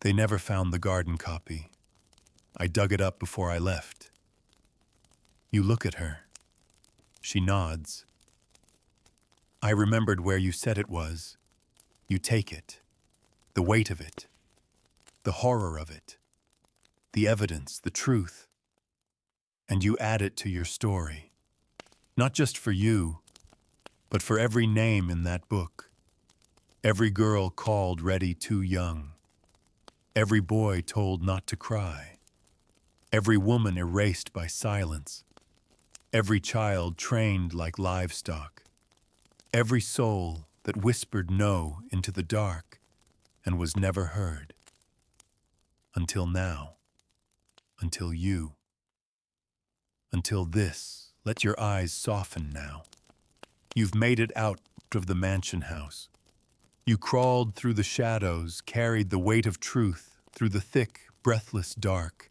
"They never found the garden copy. I dug it up before I left." You look at her. She nods. "I remembered where you said it was." You take it, the weight of it, the horror of it, the evidence, the truth, and you add it to your story. Not just for you, but for every name in that book. Every girl called ready too young. Every boy told not to cry. Every woman erased by silence. Every child trained like livestock. Every soul that whispered no into the dark and was never heard. Until now. Until you. Until this. Let your eyes soften now. You've made it out of the mansion house. You crawled through the shadows, carried the weight of truth through the thick, breathless dark,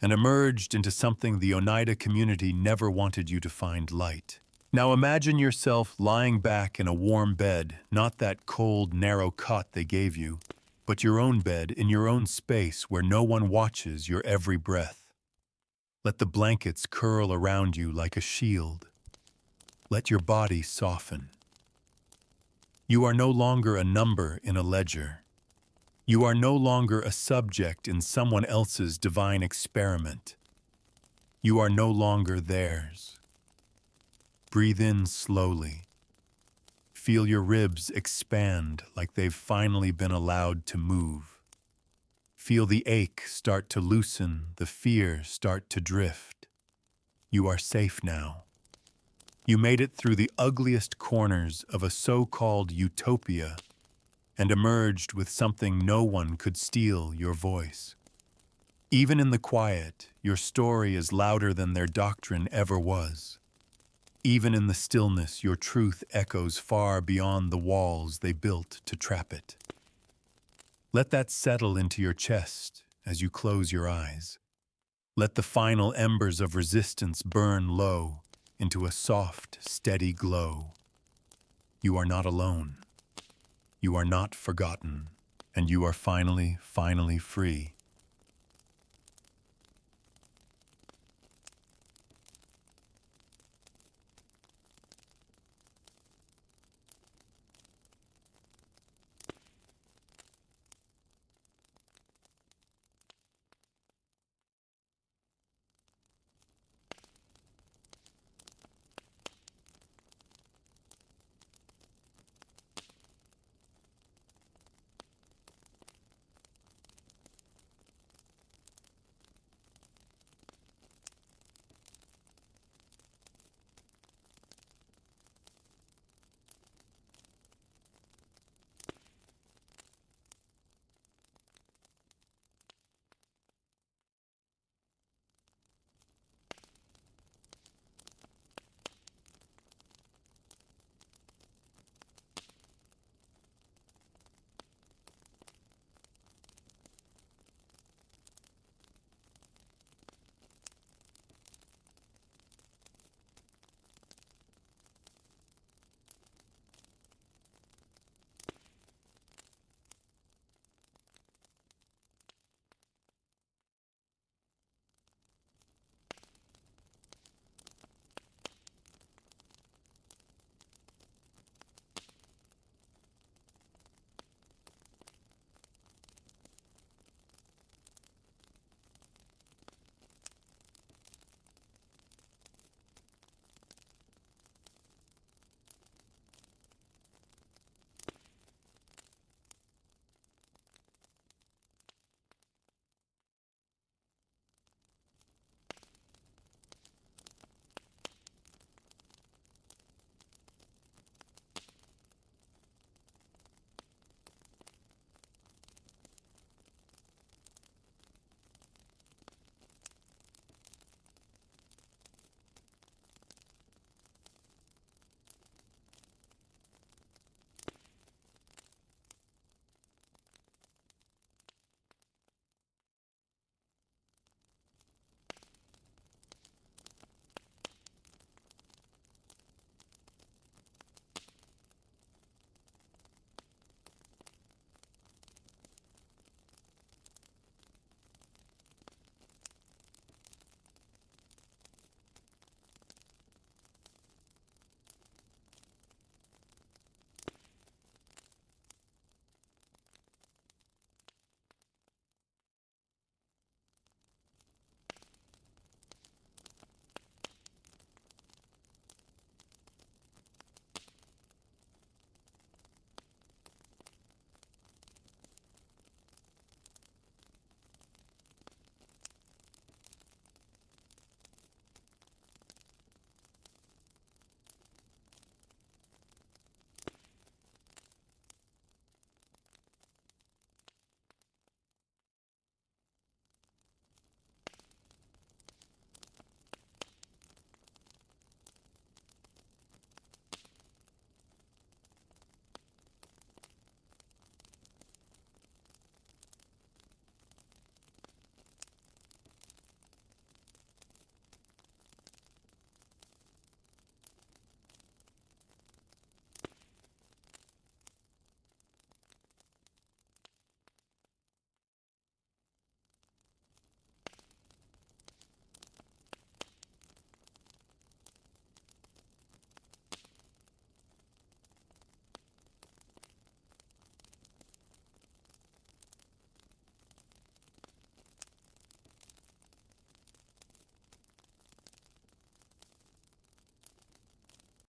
and emerged into something the Oneida community never wanted you to find: light. Now imagine yourself lying back in a warm bed, not that cold, narrow cot they gave you, but your own bed in your own space where no one watches your every breath. Let the blankets curl around you like a shield. Let your body soften. You are no longer a number in a ledger. You are no longer a subject in someone else's divine experiment. You are no longer theirs. Breathe in slowly. Feel your ribs expand like they've finally been allowed to move. Feel the ache start to loosen, the fear start to drift. You are safe now. You made it through the ugliest corners of a so-called utopia and emerged with something no one could steal: your voice. Even in the quiet, your story is louder than their doctrine ever was. Even in the stillness, your truth echoes far beyond the walls they built to trap it. Let that settle into your chest as you close your eyes. Let the final embers of resistance burn low into a soft, steady glow. You are not alone. You are not forgotten. And you are finally free.